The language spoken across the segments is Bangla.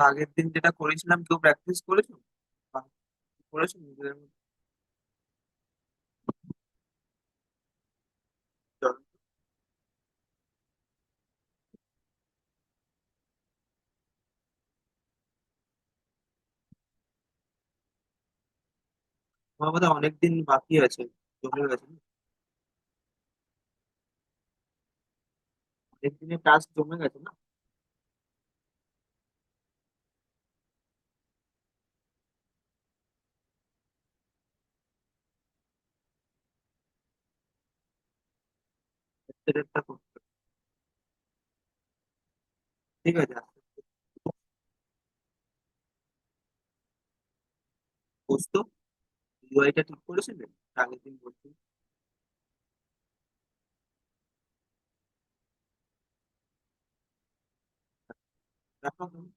আগের দিন যেটা করেছিলাম কেউ প্র্যাকটিস করেছো বা করেছো নিজেদের মধ্যে? চলো। আমার বোধহয় অনেকদিন বাকি আছে, জমে গেছে না? অনেক দিনের টাস্ক জমে গেছে না? একটা করতে হবে। ঠিক আছে, আস্তে আস্তে। বুঝতো ইউআইটা ঠিক করেছিলেন আগের দিন বলছি। দেখো তুমি।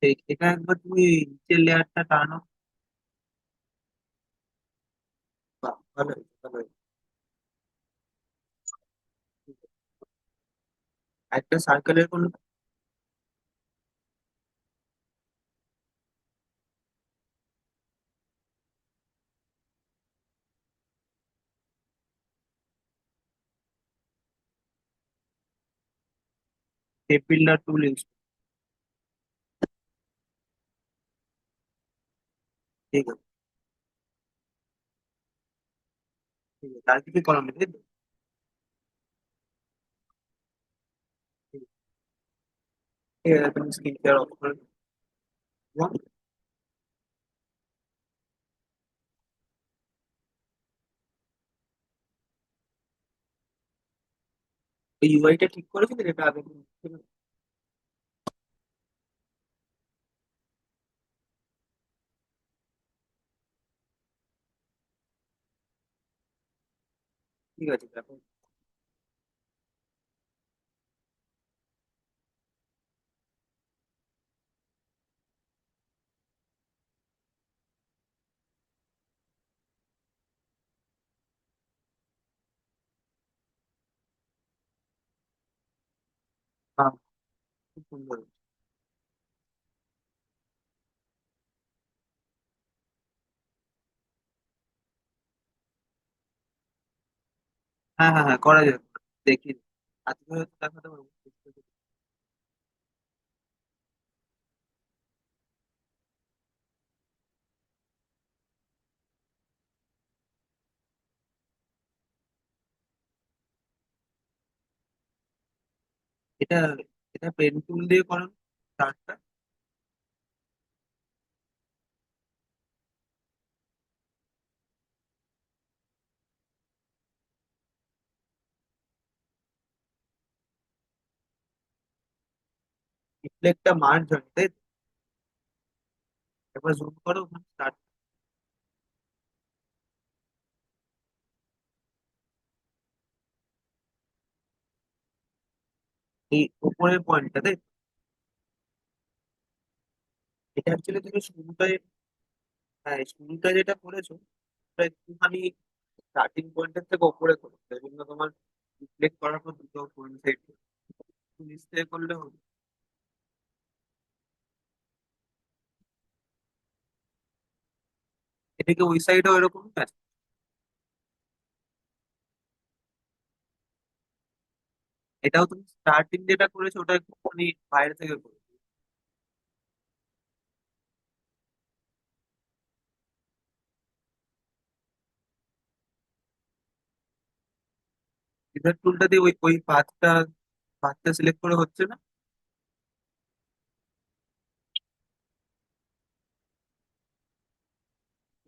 এটা একবার তুমি নিচের লেয়ারটা টানো। বাহ, ভালো হয়েছে, ভালো হয়েছে। একটা সার্কেলের কোনো টেপ বিল্ডার টুল ইউজ। ঠিক আছে, ঠিক আছে, আর কিছু করার নেই, তাই তো? ঠিক আছে, ঠিক আছে, তুমি স্ক্রিন শেয়ার অফ করে দাও। এই ইউআইটা ঠিক করেছিলেন এটা আগে দিন? ঠিক আছে, দেখো। হ্যাঁ, খুব সুন্দর। হ্যাঁ, হ্যাঁ, হ্যাঁ, করা যাবে। দেখি, আজকে হয়তো দেখাতে পারবো। এটা এটা পেন টুল দিয়ে করো চার্টটা। রিফ্লেক্টটা মার্জ হয়, তাই তো? একবার জুম করো ওখানে চার্ট। এই উপরের পয়েন্টটা, তাই তো? এটা অ্যাকচুয়ালি তুমি শুরুটায়, হ্যাঁ শুরুটা যেটা করেছো ওটা একটুখানি স্টার্টিং পয়েন্টের থেকে উপরে করো, সেই জন্য তোমার রিফ্লেক্ট করার পর দুটো পয়েন্ট সাইড নিচে করলে হবে। এদিকে ওই সাইডেও এরকম আছে। এটাও তুমি স্টার্টিং যেটা করেছো ওটা একটুখানি বাইরে থেকে করো। সিজার টুলটা দিয়ে ওই ওই পাঁচটা সিলেক্ট করে হচ্ছে না?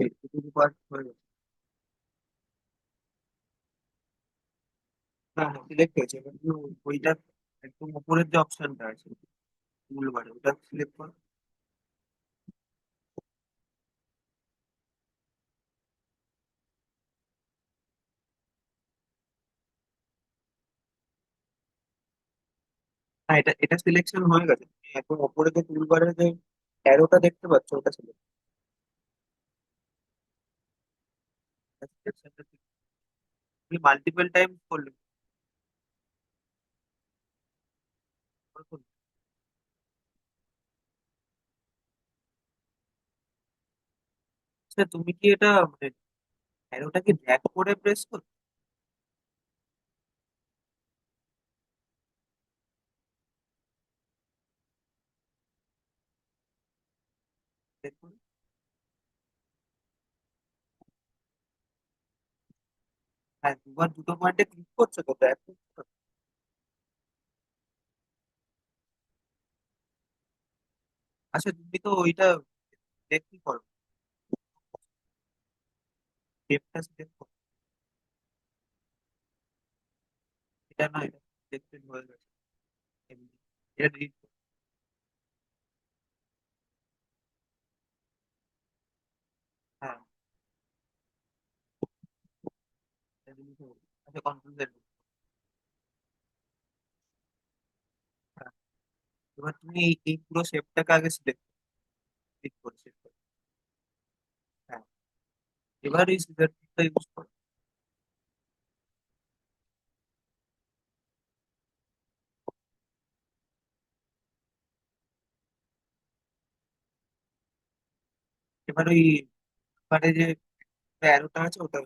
এইটুকু পার্ট হয়ে গেছে। হ্যাঁ হ্যাঁ, সিলেক্ট হয়েছে। এবার তুমি ওইটা একদম উপরের যে অপশনটা আছে টুল বারে, ওটা সিলেক্ট করো। হ্যাঁ, এটা এটা সিলেকশন হয়ে গেছে। তুমি একদম উপরে যে টুল বারে যে অ্যারোটা দেখতে পাচ্ছ, ওটা সিলেক্ট সিলেকশনটা। তুমি মাল্টিপল টাইম করলে করলে। আচ্ছা, তুমি কি এটা মানে অ্যারোটা কি ড্র্যাগ করে প্রেস করো? দেখুন। হ্যাঁ, দুবার দুটো পয়েন্টে ক্লিক করছো তো ড্র্যাগ করছো। আচ্ছা, তুমি তো ওইটা দেখতে করো, টেপটা সিলেক্ট করো। এটা না, এটা সিলেক্টেড হয়ে গেছে এমনি। এটা ডিলিট করো। হ্যাঁ, এটা delete হয়ে গেছে। আচ্ছা, কন্ট্রোল জেড। হ্যাঁ, এবার তুমি এই পুরো শেপটাকে আগে সিলেক্ট ক্লিক করো, select করো। হ্যাঁ, এবার এই সিজার টিপটা ইউজ করো। এবার ওই এবারে যে অ্যারোটা আছে ওটা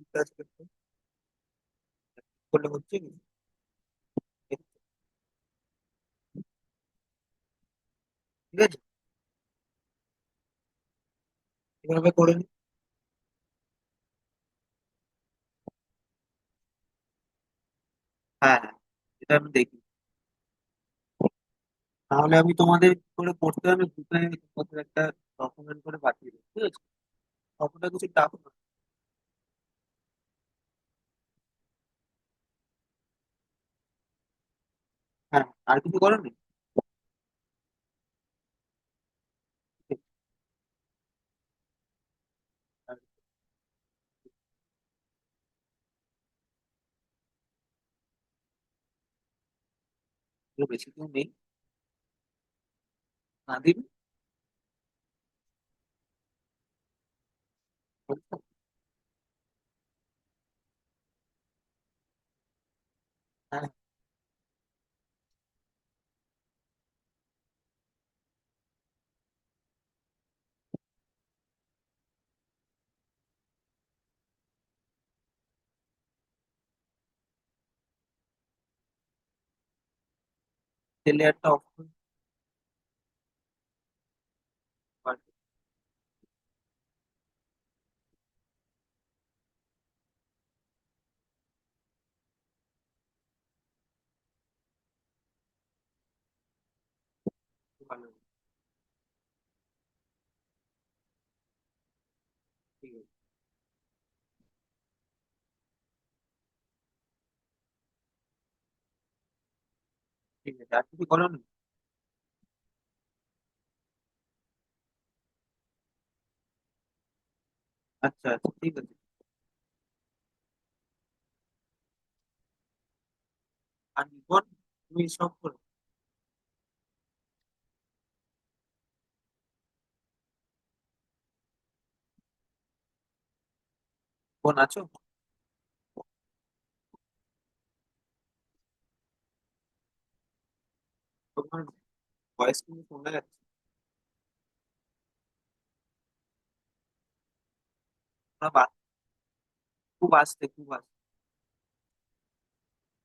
select করলে হচ্ছে কি? ঠিক আছে, এভাবে করে নি। হ্যাঁ হ্যাঁ, এটা আমি দেখি। তাহলে আমি তোমাদের কি করে করতে হবে গ্রুপে তোমাদের একটা ডকুমেন্ট করে পাঠিয়ে দেবো, ঠিক আছে? অতটা কিছু টাফ না। হ্যাঁ, আর কিছু করো নি? আর কেউ বেশি কেউ নেই? না দিন। হ্যাঁ, লেয়ারটা অফ করে ভালো হবে। ঠিক আছে, ঠিক আছে, আর কিছু করো নি? আচ্ছা আচ্ছা, ঠিক আছে। আর নিকন, তুমি সব করো। ফোন আছো? তোমার ভয়েস কিন্তু শোনা যাচ্ছে। না, খুব আসতে, খুব আসতে।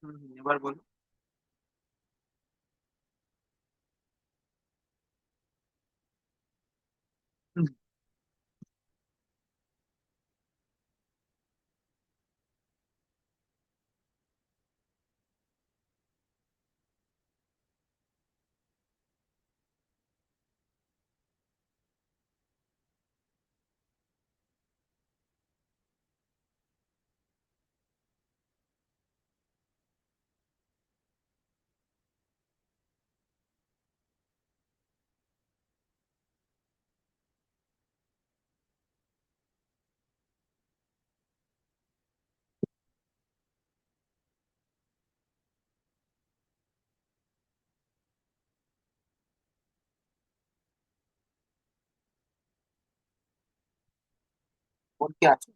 হুম হুম, এবার বলো। হুম, ওর কি আছে?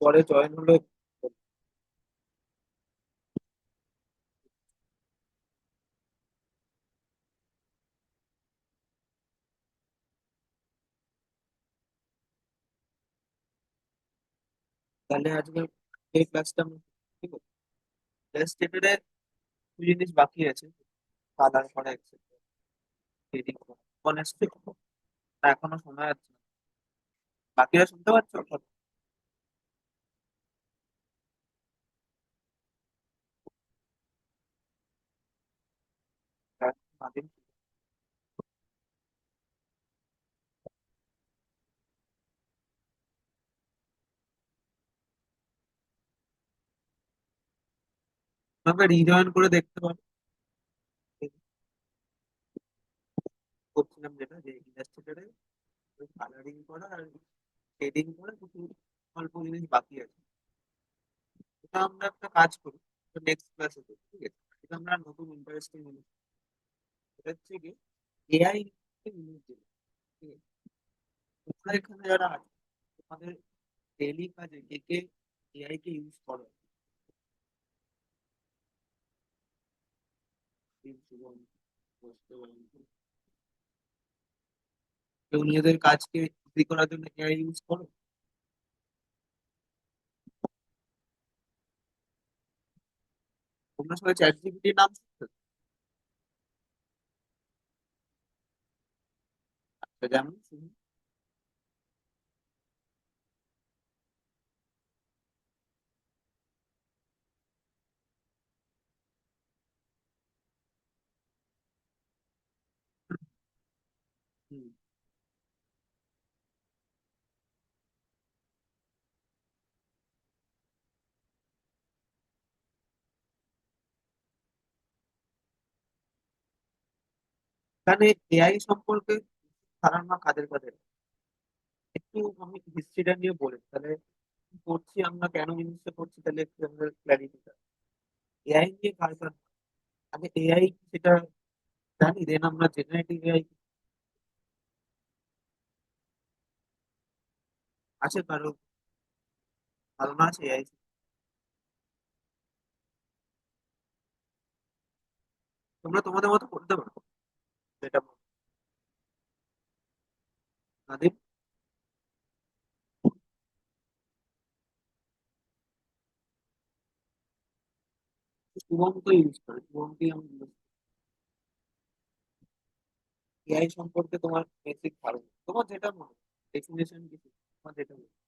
পরে জয়েন হলো। তাহলে আজকে এই ক্লাসটা আমি কি করবো? জাস্ট এটাতে দুই জিনিস বাকি আছে, কালার করা একসাথে, এডিট করা। অনেস্টলি এখনো শোনা যাচ্ছে না। বাকিরা শুনতে পাচ্ছ? মাদিম, তোমাকে রিজয়েন করে দেখতে পারো। করছিলাম যেটা, যে ইলাস্ট্রেটরে কালারিং করা আর শেডিং করা কিছু অল্প জিনিস বাকি আছে। এটা আমরা একটা কাজ করি, নেক্সট ক্লাসে, ঠিক আছে? এটা আমরা নতুন ইন্টারেস্টিং জিনিস, এটা হচ্ছে কি এআই জিনিস যেটা, ঠিক আছে? তোমরা এখানে যারা আছে, তোমাদের ডেইলি কাজে কে কে এআই কে ইউজ করো? এই জীবন, বুঝতে পারলাম। কেউ নিজেদের কাজকে ইজি করার জন্য এআই ইউজ করো? তোমরা সবাই চ্যাট জিপিটির নাম শুনছো? আচ্ছা, যেমন শুনি। হুম। এখানে এআই সম্পর্কে ধারণা কাদের কাদের? একটু আমি হিস্ট্রিটা নিয়ে বলি তাহলে। কি করছি আমরা, কেন জিনিসটা করছি, তাহলে একটু আমাদের ক্ল্যারিটিটা। এআই নিয়ে কার কার, আগে এআই সেটা জানি, দেন আমরা জেনারেটিভ এআই আছে কারো ধারণা আছে এআই? তোমরা তোমাদের মতো করতে পারো সেটা তাদের। শুভম তো ইউজ করে, শুভমকেই আমি এআই সম্পর্কে তোমার বেসিক ধারণা, তোমার যেটা মনে হয় ডেফিনেশন কিছু, তোমার যেটা মনে হয়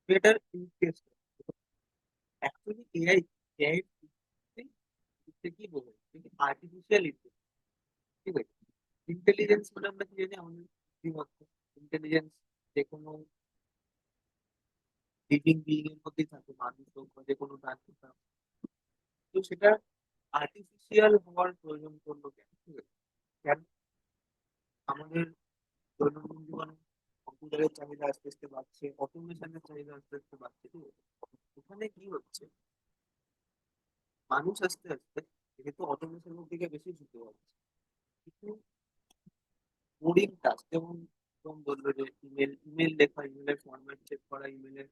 এটার use case. Actually AI, AI কি বলে, আর্টিফিশিয়াল ইন্টেলিজেন্স, ঠিক আছে? ইন্টেলিজেন্স মানে আমরা কি জানি, আমাদের বুদ্ধিমত্তা, ইন্টেলিজেন্স যে কোনো লিভিং বিইং এর মধ্যেই থাকে, মানুষ হোক বা যে কোনো প্রাণী হোক। তো সেটা আর্টিফিশিয়াল হওয়ার প্রয়োজন পড়লো কেন, ঠিক আছে? কেন আমাদের দৈনন্দিন জীবনে কম্পিউটারের চাহিদা আস্তে আস্তে বাড়ছে, অটোমেশনের চাহিদা আস্তে আস্তে বাড়ছে, ঠিক আছে? ওখানে কি হচ্ছে, মানুষ আস্তে আস্তে যেহেতু অটোমেশনের দিকে বেশি ঝুঁকে যাচ্ছে, কিছু বোরিং টাস্ক, যেমন যেমন বললো যে ইমেল, ইমেল লেখা, ইমেলের ফরম্যাট চেক করা, ইমেলের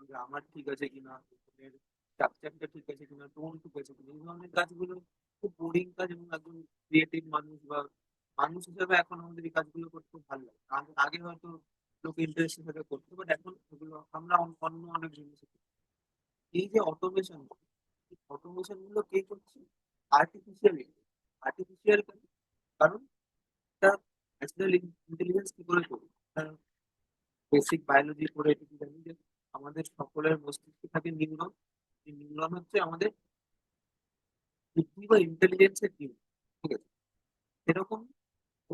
গ্রামার ঠিক আছে কিনা, ইমেলের স্ট্রাকচারটা ঠিক আছে কিনা, টোন ঠিক আছে কিনা, এই ধরনের কাজগুলো খুব বোরিং কাজ। এবং একজন ক্রিয়েটিভ মানুষ বা মানুষ হিসেবে এখন আমাদের এই কাজগুলো করতে ভালো লাগে। আগে হয়তো লোক ইন্টারেস্ট হিসেবে করতো, বাট এখন এগুলো আমরা অন্য অনেক জিনিস করি। এই যে অটোমেশন, অটোমেশন গুলো কে করছে? Artificial, artificial. কারণ এটা ন্যাচারাল ইন্টেলিজেন্স কি করে করবে? বেসিক বায়োলজি পড়ে এটুকু জানি যে আমাদের সকলের মস্তিষ্কে থাকে নিউরন। এই নিউরন হচ্ছে আমাদের বুদ্ধি বা ইন্টেলিজেন্সের নিউরন, ঠিক আছে? এরকম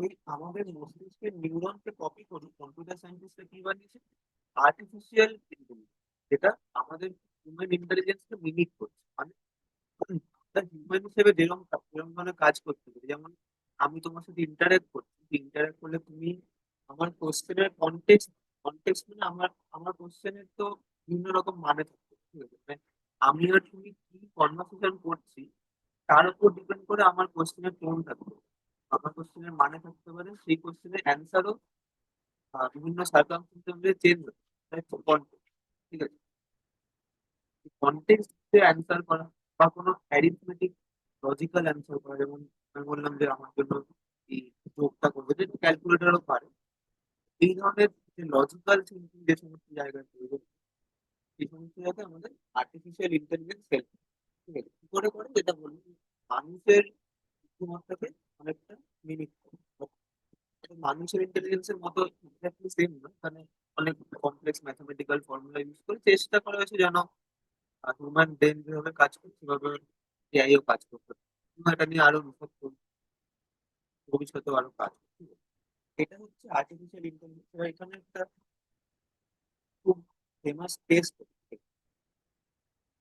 ওই আমাদের মস্তিষ্কের নিউরনকে কপি করে কম্পিউটার সায়েন্টিস্টরা কি বানিয়েছে, আর্টিফিশিয়াল ইন্টেলিজেন্স, যেটা আমাদের হিউম্যান ইন্টেলিজেন্সকে মিমিক করছে। মানে আমরা হিউম্যান হিসেবে যেরকম যেরকম ধরনের কাজ করতে পারি, যেমন আমি তোমার সাথে ইন্টারেক্ট করছি, ইন্টারেক্ট করলে তুমি আমার কোশ্চেনের কনটেক্সট, কনটেক্সট মানে আমার আমার কোশ্চেনের তো বিভিন্ন রকম মানে থাকবে, ঠিক আছে? মানে আমি আর তুমি কি কনভারসেশন করছি তার উপর ডিপেন্ড করে আমার কোশ্চেনের টোন থাকবে, আমার কোশ্চেনের মানে থাকতে পারে, সেই কোশ্চেনের অ্যান্সারও বিভিন্ন সার্কামস্টেন্সে চেঞ্জ হচ্ছে, তাই তো? context, ঠিক আছে? কনটেক্সট দিয়ে অ্যান্সার করা বা কোনো অ্যারিথমেটিক লজিক্যাল অ্যান্সার করা, যেমন আমি বললাম যে আমার জন্য এই যোগটা করবে, যে ক্যালকুলেটরও পারে, এই ধরনের যে লজিক্যাল থিঙ্কিং যে সমস্ত জায়গায় প্রয়োজন, সেই সমস্ত জায়গায় আমাদের আর্টিফিশিয়াল ইন্টেলিজেন্স হেল্প, ঠিক আছে? কি করে করে, যেটা বললাম, মানুষের বুদ্ধিমত্তাকে অনেকটা মিমিক করে। মানুষের ইন্টেলিজেন্সের মতো এক্স্যাক্টলি সেম না, মানে অনেক কমপ্লেক্স ম্যাথমেটিক্যাল ফর্মুলা ইউজ করে চেষ্টা করা হয়েছে যেন হিউম্যান ব্রেন যেভাবে কাজ করছে সেভাবে এআইও কাজ করতে পারে। এটা নিয়ে আরো রিসার্চ করছে, ভবিষ্যতে আরো কাজ করছে, ঠিক আছে? এটা হচ্ছে আর্টিফিশিয়াল ইন্টেলিজেন্স। এখানে একটা খুব ফেমাস টেস্ট,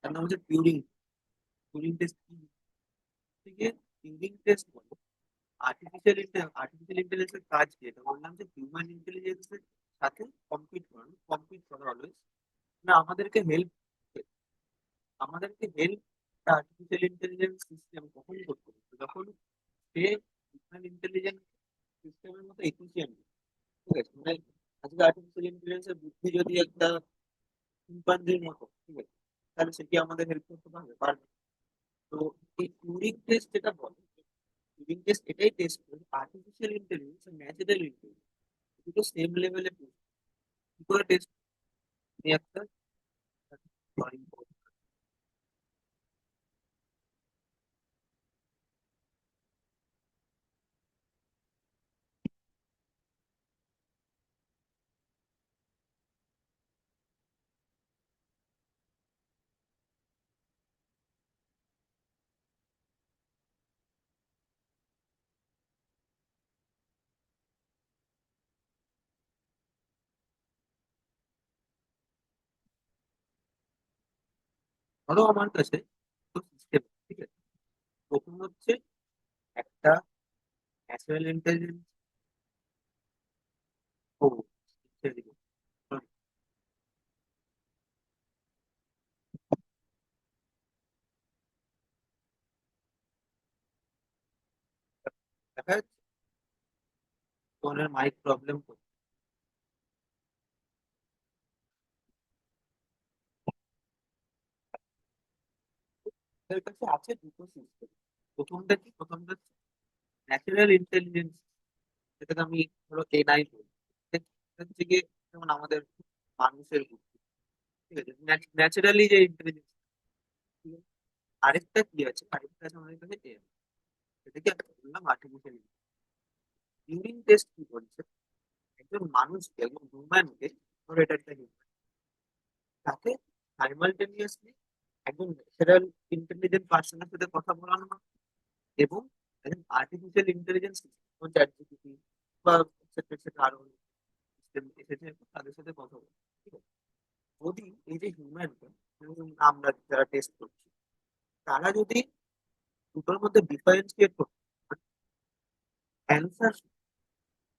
তার নাম হচ্ছে টিউরিং। টিউরিং টেস্ট কি থেকে টিউরিং টেস্ট বলে, আর্টিফিশিয়াল ইন্টেলিজেন্সের কাজ কি, এটা বললাম যে হিউম্যান ইন্টেলিজেন্সের সাথে কম্পিট করা অলওয়েজ, না আমাদেরকে হেল্প, আর্টিফিশিয়াল ইন্টেলিজেন্স সিস্টেম কখন করতে পারবে, যখন সে হিউম্যান ইন্টেলিজেন্স সিস্টেমের মতো এফিসিয়েন্ট, ঠিক আছে? মানে আজকে আর্টিফিশিয়াল ইন্টেলিজেন্সের বুদ্ধি যদি একটা চিম্পাঞ্জির মতো, ঠিক আছে, তাহলে সে কি আমাদের হেল্প করতে পারবে? পারবে না। তো এই টুরিং টেস্ট যেটা বলে, টুরিং টেস্ট এটাই টেস্ট করে আর্টিফিশিয়াল ইন্টেলিজেন্স আর ন্যাচারাল ইন্টেলিজেন্স দুটো সেম লেভেলে, কি করে টেস্ট, একটা drawing board। ধরো আমার কাছে সিস্টেম, ঠিক আছে, প্রথম হচ্ছে একটা ন্যাচারাল ইন্টেলিজেন্স। ও ছেড়ে দিবো। Sorry, দেখা যাচ্ছে ফোনের মাইক প্রবলেম করছে। এর কাছে আছে দুটো সিস্টেম। প্রথমটা কি, প্রথমটা ন্যাচারাল ইন্টেলিজেন্স, যেটাকে আমি ধরো এনআই বলি। এটা হচ্ছে গিয়ে যেমন আমাদের মানুষের বুদ্ধি, ঠিক আছে, ন্যাচারালি যে ইন্টেলিজেন্স। আরেকটা কি আছে, আরেকটা আছে আমাদের কাছে এআই, এটাকে আমি বললাম আর্টিফিশিয়াল। টিউরিং টেস্ট কি বলছে, একজন মানুষকে, একজন হিউম্যানকে, ধরো এটা একটা human, তাকে সাইমালটেনিয়াসলি একজন ন্যাচারাল ইন্টেলিজেন্ট পার্সনের সাথে কথা বলানো হয়, এবং একজন আর্টিফিশিয়াল ইন্টেলিজেন্স চ্যাট জিপিটি বা এটসেট্রা এটসেট্রা আরো সিস্টেম এসেছে, তাদের সাথে কথা বলে, ঠিক আছে? যদি এই যে হিউম্যানটা, আমরা যারা টেস্ট করছি, তারা যদি দুটোর মধ্যে ডিফারেন্সিয়েট করতে অ্যান্সার,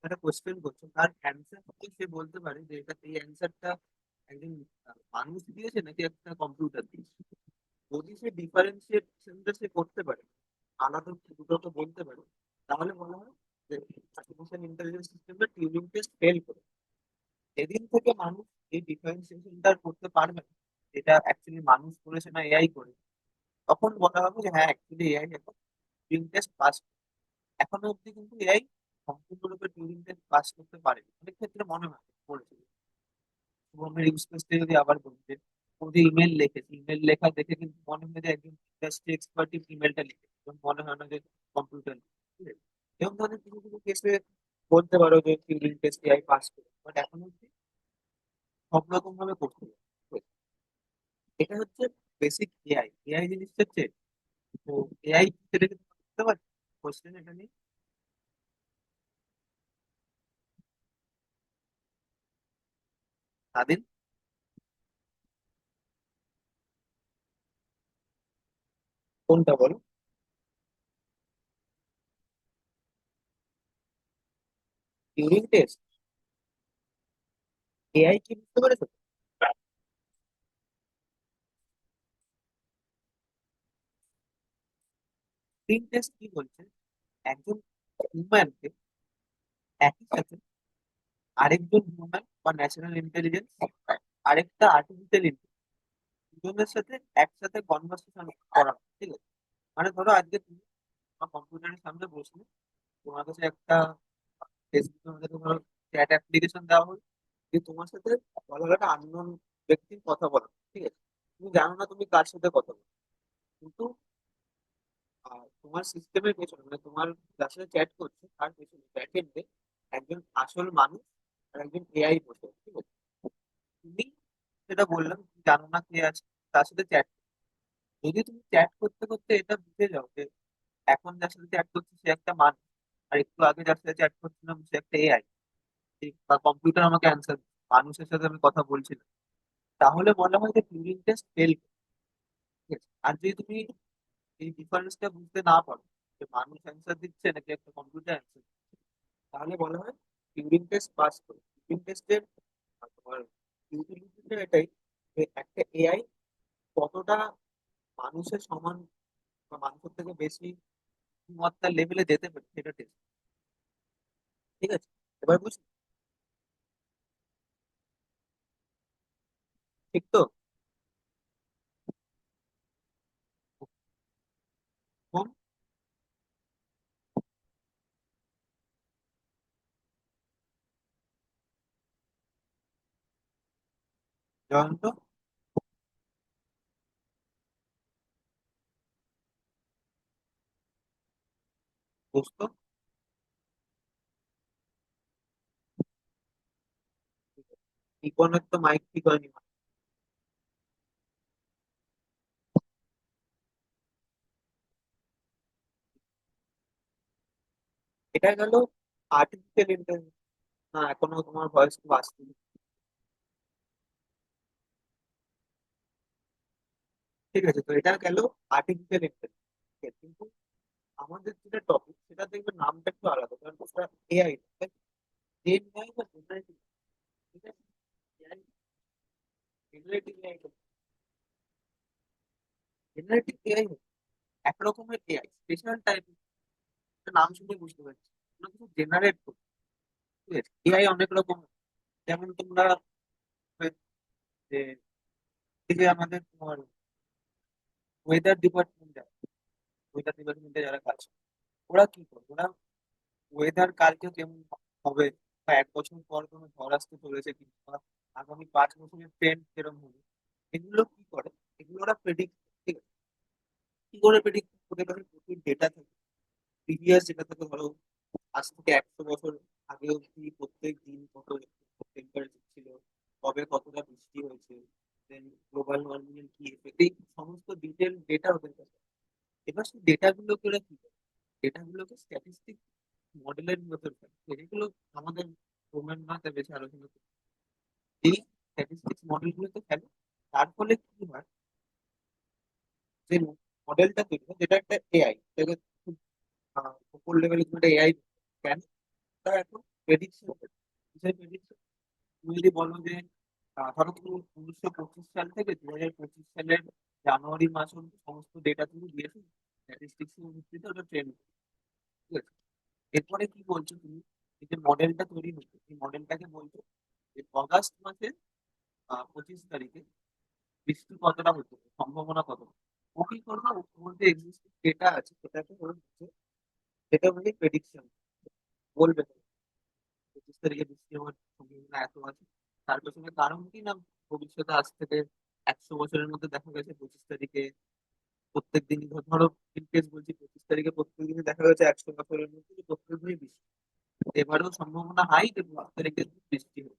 একটা কোয়েশ্চেন করছে, তার অ্যান্সার সে বলতে পারে যে এটা, এই অ্যান্সারটা একজন মানুষ দিয়েছে নাকি একটা কম্পিউটার দিয়েছে, যদি সে ডিফারেন্সিয়েশনটা সে করতে পারে, আলাদা দুটো বলতে পারে, তাহলে বলা হয় যে আর্টিফিশিয়াল ইন্টেলিজেন্স সিস্টেমটা টিউরিং টেস্ট ফেল করে। সেদিন থেকে মানুষ এই ডিফারেন্সিয়েশনটা করতে পারবে না, এটা অ্যাকচুয়ালি মানুষ করেছে না এআই করে, তখন বলা হবে যে হ্যাঁ অ্যাকচুয়ালি এআই এখন টিউরিং টেস্ট পাস। এখনো অব্দি কিন্তু এআই সম্পূর্ণরূপে টিউরিং টেস্ট পাস করতে পারেনি, অনেক ক্ষেত্রে মনে হয় করেছে। শুভমের ইউজ কেসটা যদি আবার বলতে, ও যে ইমেল লিখেছে, ইমেল লেখা দেখে কিন্তু মনে হয় যে একজন ইন্ডাস্ট্রি এক্সপার্ট ইমেলটা লিখেছে, এবং মনে হয় না যে কম্পিউটার। ঠিক আছে, এরকম ধরনের কিছু কিছু কেসে বলতে পারো যে টিউরিং টেস্ট এআই পাস করে, বাট এখন অব্দি সব রকম ভাবে করতে হবে। এটা হচ্ছে বেসিক এআই। এআই জিনিসটা হচ্ছে, তো এআই সেটা কিন্তু করতে পারে কোশ্চেন এটা নিয়ে। স্বাধীন কোনটা বলো? Turing test? এআই কি বুঝতে পেরেছো? টিউরিং টেস্ট কি বলছে? একজন হিউম্যানকে একই সাথে আরেকজন হিউম্যান বা ন্যাচারাল ইন্টেলিজেন্স, আরেকটা আর্টিফিশিয়াল ইন্টেলিজেন্স, দুজনের সাথে একসাথে কনভারসেশন করা, ঠিক আছে? মানে ধরো আজকে তুমি তোমার কম্পিউটারের সামনে বসলে, তোমার কাছে একটা ফেসবুকের মধ্যে তোমার চ্যাট অ্যাপ্লিকেশন দেওয়া হলো, যে তোমার সাথে বলা হলো একটা আননোন ব্যক্তির কথা বলো, ঠিক আছে? তুমি জানো না তুমি কার সাথে কথা বলো, কিন্তু তোমার সিস্টেমের পেছনে, মানে তোমার যার সাথে চ্যাট করছো তার পেছনে ব্যাকএন্ডে একজন আসল মানুষ আর একজন এআই বসে আছে, ঠিক আছে? তুমি যেটা বললাম, তুমি জানো না কে আছে তার সাথে চ্যাট, যদি তুমি চ্যাট করতে করতে এটা বুঝে যাও যে এখন যার সাথে চ্যাট করছি সে একটা মানুষ, আর একটু আগে যার সাথে চ্যাট করছিলাম সে একটা এআই, বা কম্পিউটার আমাকে অ্যান্সার, মানুষের সাথে আমি কথা বলছিলাম, তাহলে বলা হয় যে টিউরিং টেস্ট ফেল। ঠিক আছে? আর যদি তুমি এই ডিফারেন্সটা বুঝতে না পারো যে মানুষ অ্যান্সার দিচ্ছে নাকি একটা কম্পিউটার অ্যান্সার, তাহলে বলা হয় টিউরিং টেস্ট পাস করে। টিউরিং টেস্টের তোমার ইউটিলিটিটা এটাই যে একটা এআই কতটা মানুষের সমান বা মানুষের থেকে বেশি বুদ্ধিমত্তার লেভেলে যেতে পারে সেটা টেস্ট। ঠিক আছে? এবার বুঝলি? ঠিক তো? কম। জয়ন্ত, দোস্ত, ইকনের তো মাইক ঠিক হয়নি। এটা গেল আর্টিফিশিয়াল ইন্টেলিজেন্স। না, এখনো তোমার ভয়েস খুব আসছে। ঠিক আছে, তো এটা গেল আর্টিফিশিয়াল ইন্টেলিজেন্স, কিন্তু আমাদের যেটা টপিক সেটা দেখবে নামটা একটু আলাদা, কারণ সেটা এআই, জেনআই বা জেনারেটিভ। ঠিক আছে? জেনারেটিভ এআই, জেনারেটিভ এআই এক রকমের এআই, স্পেশাল টাইপ। নাম শুনে বুঝতে পারছি কোনো কিছু জেনারেট করতে। ঠিক আছে? এআই অনেক রকম, যেমন তোমরা যে এই যে আমাদের তোমার ওয়েদার ডিপার্টমেন্ট, ওয়েদার ডিপার্টমেন্টে যারা কাজ করে, ওরা কি করে? ওরা ওয়েদার কালকে কেমন হবে, বা 1 বছর পর কোনো ঝড় আসতে চলেছে কিংবা আগামী 5 বছরের ট্রেন্ড কিরকম হবে, এগুলো কি করে? এগুলো ওরা প্রেডিক্ট। ঠিক আছে? কি করে প্রেডিক্ট? ওদের কাছে প্রচুর ডেটা থাকে, প্রিভিয়াস যেটা থেকে ধরো আজ থেকে 100 বছর আগে অব্দি প্রত্যেক দিন কত টেম্পারেচার ছিল, কবে কতটা বৃষ্টি হয়েছে, দেন গ্লোবাল ওয়ার্মিং এর কি effect, এই সমস্ত ডিটেল ডেটা ওদের কাছে। এবার সেই ডেটাগুলোকে ওরা কি করে? ডেটাগুলোকে স্ট্যাটিস্টিক মডেলের মধ্যে ফেলে, যেগুলো আমাদের ডোমেন না, তাই বেশি আলোচনা করি। এই স্ট্যাটিস্টিক্স মডেলগুলোতে ফেলে, তার ফলে কি হয়, যে মডেলটা তৈরি হয় যেটা একটা এআই, খুব উপর লেভেলে তুমি একটা এআই কেন, তারা এখন প্রেডিকশন, প্রেডিকশন। তুমি যদি বলো যে ধরো তুমি 1925 সাল থেকে 2025 সালের জানুয়ারি মাস অব্দি সমস্ত ডেটা তুমি দিয়েছো, স্ট্যাটিস্টিক্স এর ভিত্তিতে ওটা ট্রেন। ঠিক আছে? এরপরে কি বলছো তুমি, এই যে মডেলটা তৈরি হচ্ছে এই মডেলটাকে বলছো যে অগাস্ট মাসের 25 তারিখে বৃষ্টি কতটা হতে পারে, সম্ভাবনা কত। ও কি করবে, ওর মধ্যে এক্সিস্টিং ডেটা আছে সেটাকে ওর হচ্ছে, সেটা বলে প্রেডিকশন বলবে 25 তারিখে বৃষ্টি হওয়ার সম্ভাবনা এত আছে। তার পেছনে কারণ কি না, ভবিষ্যতে আজ থেকে 100 বছরের মধ্যে দেখা গেছে 25 তারিখে প্রত্যেক দিনই, ধরো ইনকেস বলছি 25 তারিখে প্রত্যেক দিনই দেখা গেছে 100 বছরের মধ্যে যে প্রত্যেক দিনই বৃষ্টি, এবারেও সম্ভাবনা হাই যে 25 তারিখে বৃষ্টি হবে।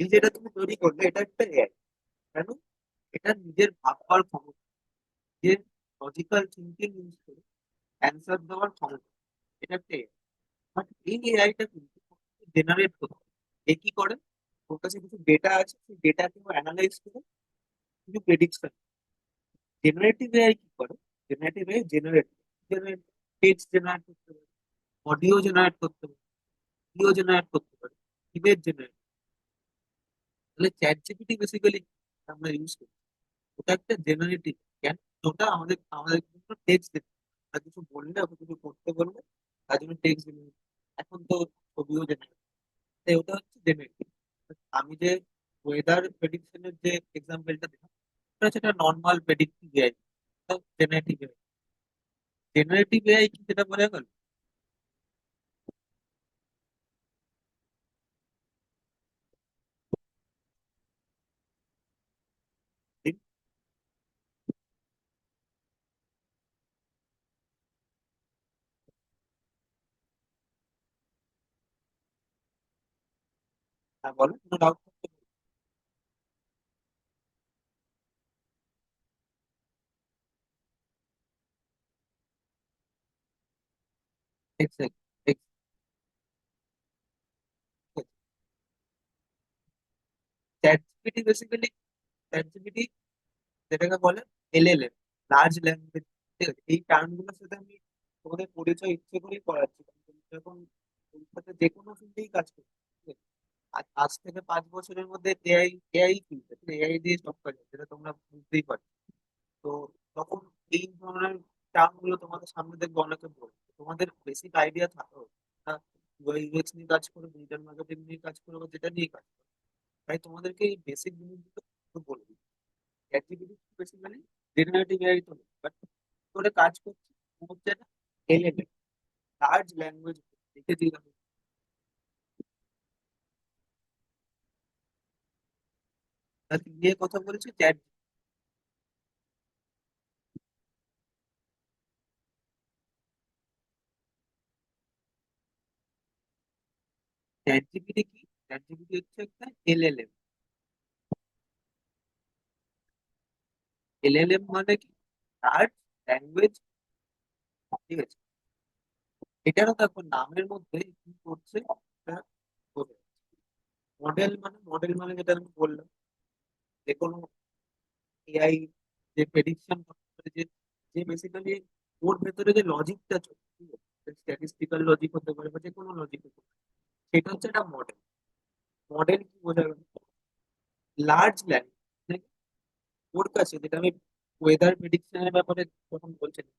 এই যেটা তুমি তৈরি করবে এটা একটা এআই। কেন? এটা নিজের ভাববার ক্ষমতা, যে লজিক্যাল থিঙ্কিং ইউজ করে অ্যান্সার দেওয়ার ক্ষমতা, এটা একটা এআই। বাট এই এআইটা কিন্তু জেনারেট করতে, এ কি করে? ওর কাছে কিছু ডেটা আছে, সেই ডেটাকে ও অ্যানালাইজ করে কিছু প্রেডিকশন। জেনারেটিভ এআই কি করে? Generative AI generate generate text generate করতে পারে, অডিও জেনারেট করতে পারে, ভিডিও জেনারেট করতে পারে, ইমেজ জেনারেট। তাহলে চ্যাট জিপিটি বেসিক্যালি আমরা ইউজ করি, ওটা একটা জেনারেটিভ। কেন? ওটা আমাদের আমাদের জন্য টেক্সট দিতে, আর কিছু বললে, ওকে কিছু করতে বললে তার জন্য টেক্সট জেনারেট। এখন তো ছবিও জেনারেট, তাই ওটা হচ্ছে জেনারেটিভ। আমি যে ওয়েদার প্রেডিকশনের যে এক্সাম্পলটা দিলাম, ওটা হচ্ছে একটা normal predictive AI, generative AI. Generative AI কি সেটা বোঝা গেল? ঠিক? হ্যাঁ বলো, কোনো ডাউট থাকলে বলো। Exact. Chat GPT basically, chat GPT যেটাকে বলে এলএলএম, লার্জ ল্যাঙ্গুয়েজ। ঠিক আছে, এই টার্মগুলোর সাথে আমি তোমাদের পরিচয় ইচ্ছে করেই করাচ্ছি, কারণ তুমি যখন পরীক্ষাতে যে কোনো ফিল্ডেই কাজ করবে, ঠিক আছে? আজ থেকে 5 বছরের মধ্যে এআই, এআই ফিল্ড, এআই দিয়ে সব কাজ হবে, যেটা তোমরা বুঝতেই পারছো। তো তখন এই ধরনের টার্ম গুলো তোমাদের সামনে দেখবে অনেকে বলবে, তোমাদের বেসিক আইডিয়া থাকা উচিত। ইউএক্স নিয়ে কাজ করো, ডিজিটাল মার্কেটিং নিয়ে কাজ করো, বা যেটা নিয়ে কাজ করো, তাই তোমাদেরকে এই বেসিক জিনিসগুলো একটু বলবি। অ্যাক্টিভিটি বেসিক্যালি জেনারেটিভ এআই তো বাট করে কাজ করছে, ও হচ্ছে না এলএলএম, লার্জ ল্যাঙ্গুয়েজ। দেখে দিই আমি, নিয়ে কথা বলছি চ্যাট। চ্যাট জিপিটি কি? চ্যাট জিপিটি হচ্ছে একটা এলএলএম। এলএলএম মানে কি? Large language. ঠিক আছে, এটারও দেখো নামের মধ্যে কি করছে, মডেল মানে, মডেল মানে যেটা আমি বললাম, যে কোনো এআই যে প্রেডিকশন করতে পারে, যে যে বেসিক্যালি ওর ভেতরে যে লজিকটা চলছে, স্ট্যাটিস্টিক্যাল লজিক হতে পারে বা যে কোনো লজিক হতে পারে, সেটা হচ্ছে একটা মডেল। মডেল কি বোঝা গেল? Large language. ওর কাছে, যেটা আমি ওয়েদার প্রেডিকশনের ব্যাপারে যখন বলছিলাম,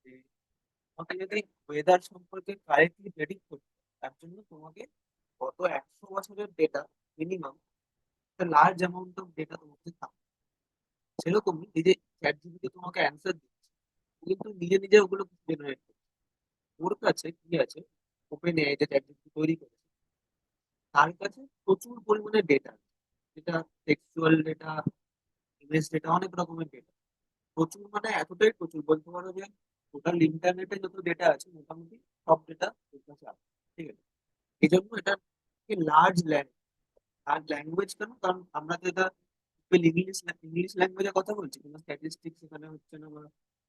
যে তোমাকে যদি ওয়েদার সম্পর্কে কারেক্টলি প্রেডিক্ট করতে হয়, তার জন্য তোমাকে গত 100 বছরের ডেটা মিনিমাম, একটা লার্জ অ্যামাউন্ট অফ ডেটা তোমাকে থাকবে। সেরকমই এই যে চ্যাট জিপিটি তোমাকে অ্যান্সার দিচ্ছে, ও কিন্তু নিজে নিজে ওগুলো জেনারেট করছে। ওর কাছে কি আছে? ওপেন এআই যে চ্যাট জিপিটি তৈরি করেছে, তার কাছে প্রচুর পরিমাণে ডেটা, যেটা টেক্সচুয়াল ডেটা, ইমেজ ডেটা, অনেক রকমের ডেটা। প্রচুর মানে এতটাই প্রচুর, বলতে পারো যে টোটাল ইন্টারনেটে যত ডেটা আছে মোটামুটি সব ডেটা ওর কাছে আছে। ঠিক আছে, এই জন্য এটা লার্জ ল্যাঙ্গুয়েজ। লার্জ ল্যাঙ্গুয়েজ কেন? কারণ আমরা তো এটা ইংলিশ ইংলিশ ল্যাঙ্গুয়েজে কথা বলছি, কোনো স্ট্যাটিস্টিক্স এখানে হচ্ছে না, বা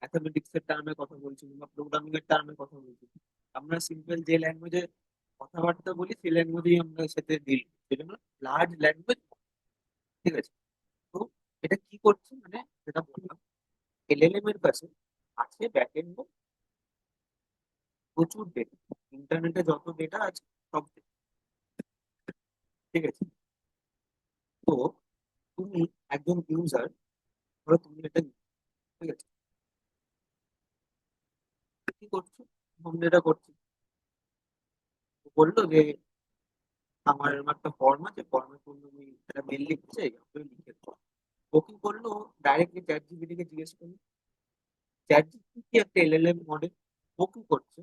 ম্যাথামেটিক্স এর টার্মে কথা বলছি না, বা প্রোগ্রামিং এর টার্মে কথা বলছি না। আমরা সিম্পল যে ল্যাঙ্গুয়েজে কথাবার্তা বলি সেই ল্যাঙ্গুয়েজেই আমরা সাথে ডিল করি, সেই জন্য লার্জ ল্যাঙ্গুয়েজ। ঠিক আছে, তো এটা কি করছে মানে, যেটা বললাম, এলএলএম এর কাছে আছে ব্যাকএন্ড প্রচুর ডেটা, ইন্টারনেটে যত ডেটা আছে সব data। ঠিক আছে, তো তুমি একজন ইউজার, ধরো তুমি এটা, ঠিক আছে, কি করছো? হোম ডেটা করছো। ও বললো যে আমার এরকম একটা ফর্ম আছে, ফর্মে তুমি একটা মেল লিখতে চাই, আপনি লিখে দাও। ও কি করলো? ডাইরেক্টলি চ্যাট জিপিটি কে জিজ্ঞেস করলো। চ্যাট জিপিটি কি একটা এলএলএম মডেল। ও কি করছে?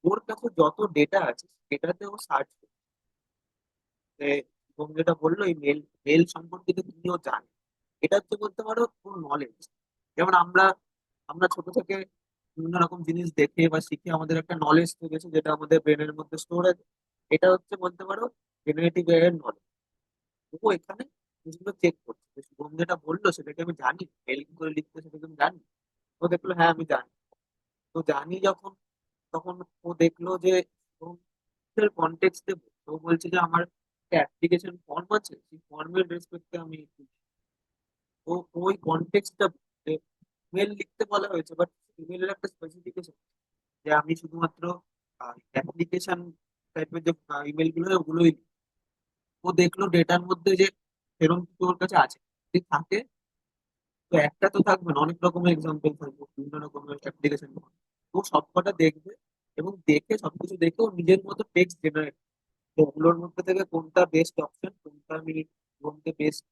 ওর কাছে যত ডেটা আছে সেটাতে ও সার্চ করছে, যে এবং যেটা বললো এই মেল, মেল সম্পর্কিত তুমিও জানো। এটা হচ্ছে বলতে পারো ওর নলেজ। যেমন আমরা, আমরা ছোট থেকে বিভিন্ন রকম জিনিস দেখে বা শিখে আমাদের একটা নলেজ তৈরি হয়েছে, যেটা আমাদের ব্রেনের মধ্যে স্টোর আছে। এটা হচ্ছে বলতে পারো জেনারেটিভ এর নলেজ। ও এখানে জিনিসগুলো চেক করছে, যে শুভম যেটা বললো সেটাকে আমি জানি, মেল কি করে লিখতে হয় সেটাকে আমি জানি। ও দেখলো হ্যাঁ আমি জানি। তো জানি যখন, তখন ও দেখলো যে কন্টেক্সটে ও বলছে যে আমার একটা অ্যাপ্লিকেশন ফর্ম আছে, সেই ফর্মের রেসপেক্টে আমি তো ওই কনটেক্সটটা ইমেল লিখতে বলা হয়েছে, বাট ইমেলের একটা স্পেসিফিকেশন যে আমি শুধুমাত্র অ্যাপ্লিকেশন টাইপের যে ইমেল গুলো ওগুলোই ও দেখলো ডেটার মধ্যে যে এরকম কিছু ওর কাছে আছে, যদি থাকে তো একটা তো থাকবে না, অনেক রকমের এক্সাম্পল থাকবে, বিভিন্ন রকমের অ্যাপ্লিকেশন। ও সবকটা দেখবে এবং দেখে সবকিছু দেখে ও নিজের মতো টেক্সট জেনারেট, তো ওগুলোর মধ্যে থেকে কোনটা বেস্ট অপশন, কোনটা আমি কোনটা বেস্ট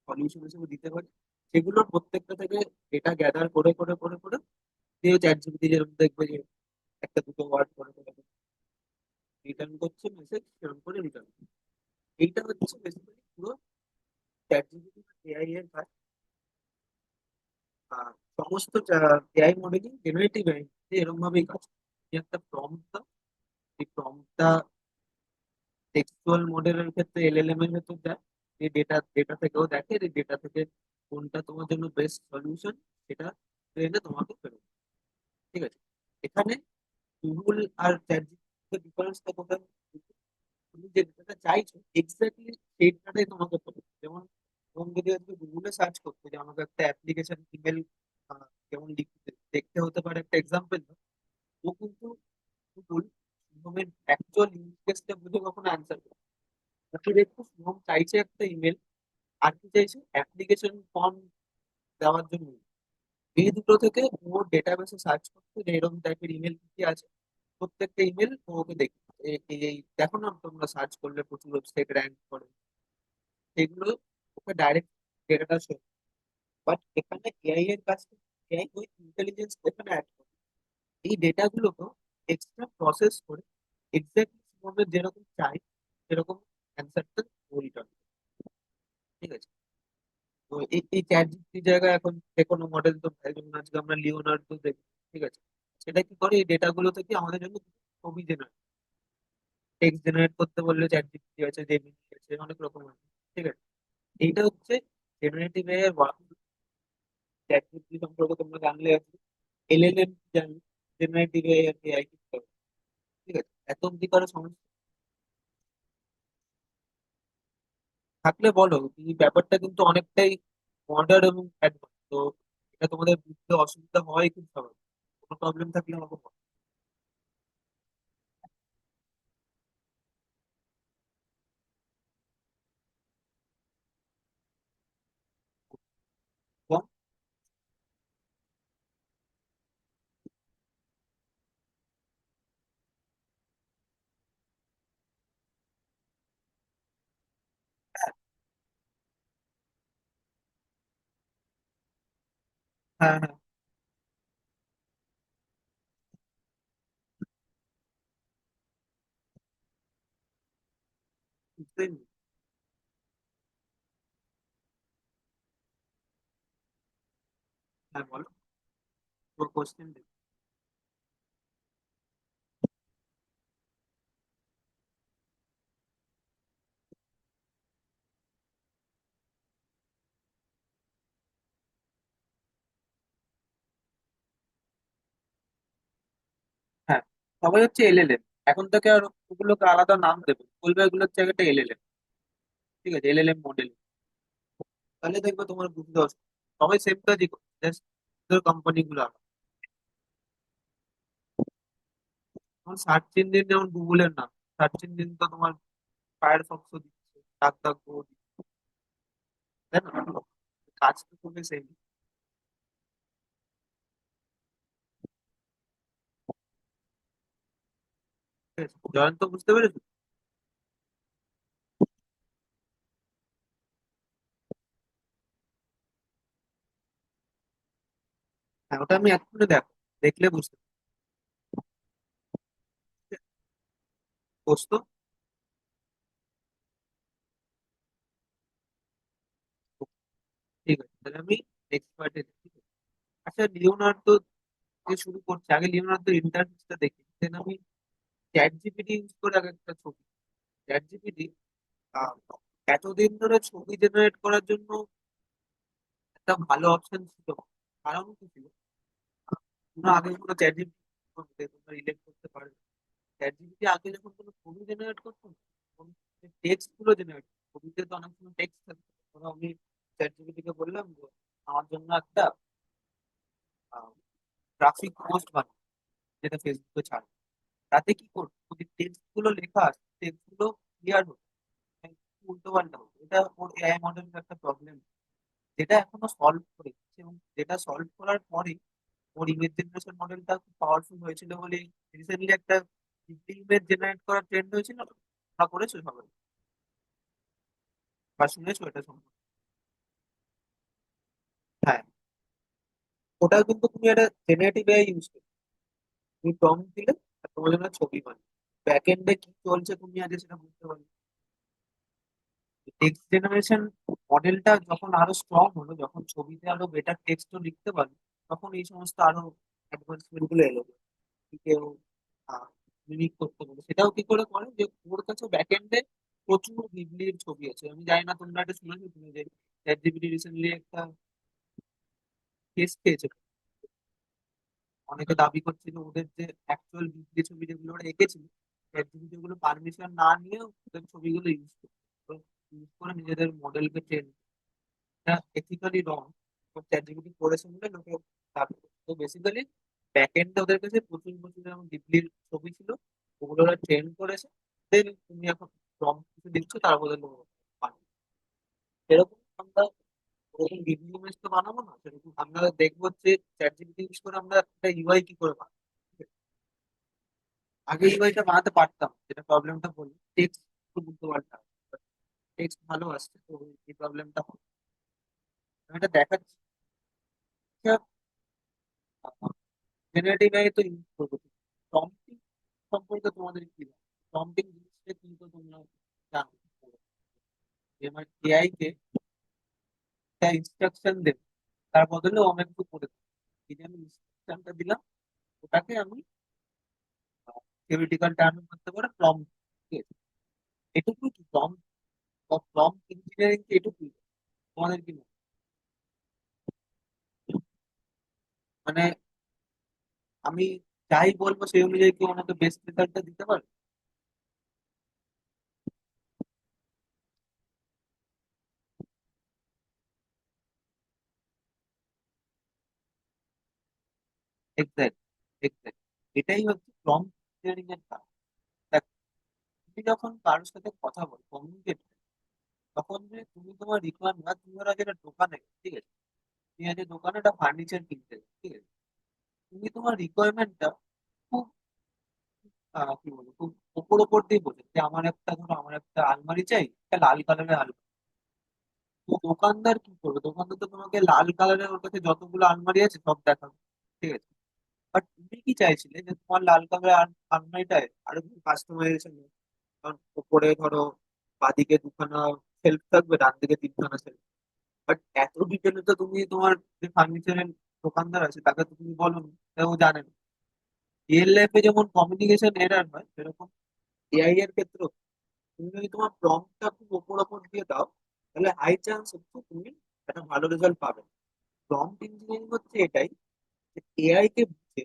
সলিউশন হিসেবে দিতে পারি, সেগুলোর প্রত্যেকটা থেকে ডেটা গ্যাদার করে করে করে করে দিয়ে চ্যাট জিপিটি যেরকম দেখবে যে একটা দুটো ওয়ার্ড করে করে রিটার্ন করছে মেসেজ, সেরকম করে রিটার্ন। এইটা হচ্ছে বেসিক্যালি পুরো চ্যাট জিপিটি এআই এর কাজ। আর সমস্ত এআই মডেলিং জেনারেটিভ এআই এরকম ভাবেই কাজ করে। তুমি একটা প্রম্পট দাও, এই প্রম্পটটা টেক্সচুয়াল মডেলের ক্ষেত্রে এলএলএম এর ভেতর যায়, এই ডেটা থেকেও দেখে এই ডেটা থেকে কোনটা তোমার জন্য বেস্ট সলিউশন, সেটা ট্রেনে তোমাকে ফেরত দেয়। ঠিক আছে, এখানে গুগল আর চ্যাট জিপিটির ডিফারেন্সটা কোথায়? তুমি যে ডেটাটা চাইছো এক্স্যাক্টলি সেই ডেটাটাই তোমাকে পাবে। যেমন তুমি যদি আজকে গুগলে সার্চ করতে যে আমাকে একটা অ্যাপ্লিকেশন ইমেল কেমন লিখতে দেখতে হতে পারে, একটা এক্সাম্পল, ও কিন্তু গুগল শুভমের অ্যাকচুয়াল ইউজ কেসটা বুঝে কখনো অ্যান্সার করে না। তাকে দেখো শুভম চাইছে একটা ইমেল, আর কি চাইছে অ্যাপ্লিকেশন ফর্ম দেওয়ার জন্য। এই দুটো থেকে ও ডেটাবেসে সার্চ করতে যে এরকম টাইপের ইমেল কি আছে, প্রত্যেকটা ইমেল ও ওকে দেখবে। এই দেখো না, তোমরা সার্চ করলে প্রচুর ওয়েবসাইট র্যাঙ্ক করে, সেগুলো ওকে ডাইরেক্ট ডেটাটা শো। বাট এখানে এআই এর কাছে এআই ওই ইন্টেলিজেন্স এখানে অ্যাড করে এই ডেটাগুলোকে এক্সট্রা প্রসেস করে এক্স্যাক্টলি তোমাদের যেরকম চাই সেরকম অ্যান্সারটা রিটার্ন। ঠিক আছে, তো এই চ্যাট জিপিটির জায়গায় এখন যে কোনো মডেল তো পাই, যেমন আজকে আমরা লিওনার্দো দেখি। ঠিক আছে, সেটা কি করে এই ডেটাগুলো থেকে আমাদের জন্য ছবি জেনারেট, টেক্সট জেনারেট করতে বললে চ্যাট জিপিটি আছে, জেমিনি আছে, অনেক রকম আছে। ঠিক আছে, এইটা হচ্ছে জেনারেটিভ এআই এর ওয়ার্ক। চ্যাট জিপিটি সম্পর্কে তোমরা জানলে আছে, এলএলএম জানলে, জেনারেটিভ এআই আর এআই কি করে। ঠিক আছে, এত অব্দি কারো সমস্যা থাকলে বলো, এই ব্যাপারটা কিন্তু অনেকটাই মডার্ন এবং অ্যাডভান্স, তো এটা তোমাদের বুঝতে অসুবিধা হয় খুব স্বাভাবিক। কোনো প্রবলেম থাকলে আমাকে বলো। এবং হ্যাঁ হ্যাঁ, বুঝতেই নি। হ্যাঁ বলো, তোর কোশ্চেন। হ্যাঁ, সবাই হচ্ছে এলএলএম, এখন থেকে আর ওগুলোকে আলাদা নাম দেবে, বলবে এগুলোর জায়গাটা এলএলএম। ঠিক আছে, এলএলএম মডেল, তাহলে দেখবে তোমার বুঝতে অসুবিধা। সবাই সেম কাজই করে, জাস্ট কোম্পানি গুলো আলাদা। তোমার সার্চ ইঞ্জিন যেমন গুগলের নাম, সার্চ ইঞ্জিন তো তোমার ফায়ারফক্সও দিচ্ছে, ডাক ডাক দিচ্ছে, তাই না? কাজ তো খুবই সেম। জয়ন্ত, বুঝতে পেরেছো? হ্যাঁ, ওটা আমি এক্ষুনি দেখো, দেখলে বুঝতে পারবে। পোস্ত, ঠিক আছে, তাহলে আমি নেক্সট পার্টে। আচ্ছা, লিওনার্দো যে শুরু করছে, আগে লিওনার্দো ইন্টারফেসটা দেখি, দেন আমি চ্যাট জিপিটি ইউজ করে আগে একটা ছবি। চ্যাট জিপিটি এতদিন ধরে ছবি জেনারেট করার জন্য একটা ভালো অপশন ছিল, কারণ কি ছিল, তোমরা আগে কোনো চ্যাট জিপিটি তোমরা রিলেট করতে পারবে। চ্যাট জিপিটি আগে যখন কোনো ছবি জেনারেট করতো না, টেক্সট গুলো জেনারেট, ছবিতে তো অনেক সময় টেক্সট থাকে। ধরো আমি চ্যাট জিপিটি কে বললাম যে আমার জন্য একটা গ্রাফিক পোস্ট বানাও, যেটা ফেসবুকে ছাড়ো। তাতে কি করবো, যদি টেক্সট গুলো লেখা আছে টেক্সট গুলো ক্লিয়ার হতো, উল্টো পাল্টা হতো, এটা ওর এআই মডেলের একটা প্রবলেম, যেটা এখনো সলভ করেছে। এবং যেটা সলভ করার পরে ওর ইমেজ জেনারেশন মডেলটা খুব পাওয়ারফুল হয়েছিল বলে রিসেন্টলি একটা ইমেজ জেনারেট করার ট্রেন্ড হয়েছিল না? তা করেছো সবাই বা শুনেছো এটা সম্পর্কে? হ্যাঁ, ওটা কিন্তু তুমি একটা জেনারেটিভ এআই ইউজ করো। তুমি প্রম্পট দিলে আর তোমার জন্য ছবি বানাবে। ব্যাক এন্ডে কি চলছে তুমি আগে সেটা বুঝতে পারবে। টেক্সট জেনারেশন মডেলটা যখন আরো স্ট্রং হলো, যখন ছবিতে আরো বেটার টেক্সটও লিখতে পারলো, তখন এই সমস্ত আরো অ্যাডভান্সমেন্ট গুলো এলো। কি কেউ মিমিক করতে পারে, সেটাও কি করে করে যে ওর কাছে ব্যাক এন্ডে প্রচুর বিবলির ছবি আছে। আমি জানি না তোমরা এটা শুনেছো তুমি, যে চ্যাট জিপিটি রিসেন্টলি একটা কেস খেয়েছে। অনেকে দাবি করছে যে ওদের যে অ্যাকচুয়াল বিবলি ছবি যেগুলো ওরা এঁকেছিল, চ্যাট জিপিটি ওগুলো পারমিশন না নিয়ে ওদের ছবিগুলো ইউজ করে নিজেদের মডেলকে ট্রেন। এটা এথিক্যালি রং, চ্যাট জিপিটি করেছে বলে লোকে দাবি করছে। তো বেসিক্যালি ব্যাক এন্ডে ওদের কাছে প্রচুর প্রচুর এরকম ডিপলির ছবি ছিল, ওগুলো ওরা ট্রেন করেছে। Then তুমি এখন রং কিছু দিচ্ছ তার বদলে ও বানিয়ে। সেরকম আমরা ওরকম ভিডিও ইমেজ তো বানাবো না, সেরকম আমরা দেখবো যে চ্যাট জিপিটি ইউজ করে আমরা একটা ইউআই কি করে বানাবো। আগে ইউআইটা বানাতে পারতাম, যেটা প্রবলেমটা বলি টেক্সট বুঝতে পারতাম, টেক্সট ভালো আসছে, তো এই প্রবলেমটা হবে। আমি এটা দেখাচ্ছি। জেনারেটিভ এআই তো ইউজ করবো। প্রম্পটিং সম্পর্কে তোমাদের কি জানো? প্রম্পটিং জিনিসটা কি তো তোমরা জানো যে আমার এআই কে একটা ইনস্ট্রাকশন দেবে, তার বদলে ও আমাকে একটু করে দেবে। এই যে আমি ইনস্ট্রাকশনটা দিলাম, ওটাকে আমি থিওরিটিক্যাল টার্মে করতে পারে প্রম্পট। ঠিক আছে, এটুকুই কি প্রম্পট? প্রম্পট ইঞ্জিনিয়ারিং কি এটুকুই? তোমাদের কি মনে হয়? মানে আমি যাই বলবো সেই অনুযায়ী কি আমাকে বেস্ট রেজাল্টটা দিতে পারে? এক্সাক্ট, এক্সাক্ট, এটাই হচ্ছে প্রম্পট ইঞ্জিনিয়ারিং এর কাজ। দেখ, তুমি যখন কারোর সাথে কথা বল, কমিউনিকেট, তখন যে তুমি তোমার রিকোয়ারমেন্ট, তুমি ধরো আজ একটা দোকানে, ঠিক আছে, তুমি আজ দোকানে একটা ফার্নিচার কিনতে যাও, ঠিক আছে, তুমি তোমার রিকোয়ারমেন্টটা খুব কি বলবো, খুব ওপর ওপর দিয়ে বোঝে যে আমার একটা, ধরো আমার একটা আলমারি চাই, একটা লাল কালারের আলমারি। তো দোকানদার কি করবে, দোকানদার তো তোমাকে লাল কালারের ওর কাছে যতগুলো আলমারি আছে সব দেখাবে, ঠিক আছে। বাট তুমি কি চাইছিলে যে তোমার লাল কালারের আলমারিটায় আরো কিছু কাস্টমাইজেশন, কারণ উপরে ধরো বাদিকে দুখানা সেলফ থাকবে, ডান দিকে তিনখানা সেলফ। বাট এত ডিটেলে তো তুমি তোমার যে ফার্নিচারের দোকানদার আছে তাকে তো তুমি বলো না, তা ও জানে না। রিয়েল লাইফে যেমন কমিউনিকেশন এরার হয়, সেরকম এআই এর ক্ষেত্রেও তুমি যদি তোমার প্রম্পটটা খুব ওপর ওপর দিয়ে দাও, তাহলে হাই চান্স হচ্ছে তুমি একটা ভালো রেজাল্ট পাবে। প্রম্পট ইঞ্জিনিয়ারিং হচ্ছে এটাই, যে এআই কে বুঝে,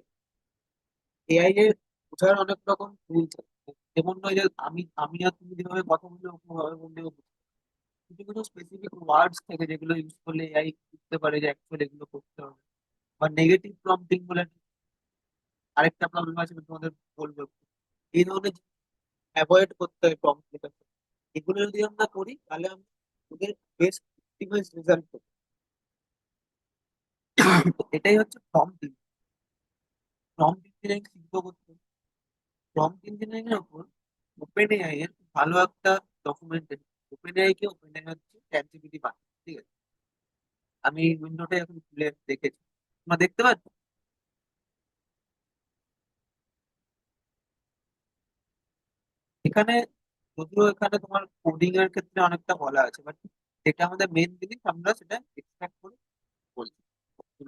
এআই এর বোঝার অনেক রকম টুলস আছে। যেমন নয় যে আমি আর তুমি যেভাবে কথা বললে ওরকম ভাবে বললেও বুঝবে। কিছু কিছু স্পেসিফিক ওয়ার্ডস থেকে যেগুলো ইউজ করলে এআই বুঝতে পারে যে অ্যাকচুয়ালি এগুলো করতে হবে। বা নেগেটিভ প্রম্পটিং বলে আরেকটা প্রবলেম আছে, আমি তোমাদের বলবো একটু। এই ধরনের অ্যাভয়েড করতে হয় প্রম্পট লেখার সময়। এগুলো যদি আমরা করি তাহলে আমরা ওদের বেস্ট অপটিমাইজ রেজাল্ট পাবো। এটাই হচ্ছে প্রম্পট। প্রম্পট ইঞ্জিনিয়ারিং শিখবো করতে, প্রম্পট ইঞ্জিনিয়ারিং এর উপর ওপেন এআই এর খুব ভালো একটা ডকুমেন্ট। ওপেন এআই কে, ওপেন এআই হচ্ছে চ্যাট জিপিটি বানায়, ঠিক আছে। আমি উইন্ডোটা এখন খুলে দেখেছি, তোমরা দেখতে পাচ্ছ এখানে। যদিও এখানে তোমার কোডিং এর ক্ষেত্রে অনেকটা বলা আছে, বাট যেটা আমাদের মেন জিনিস আমরা সেটা এক্সট্রাক্ট করে বলছি,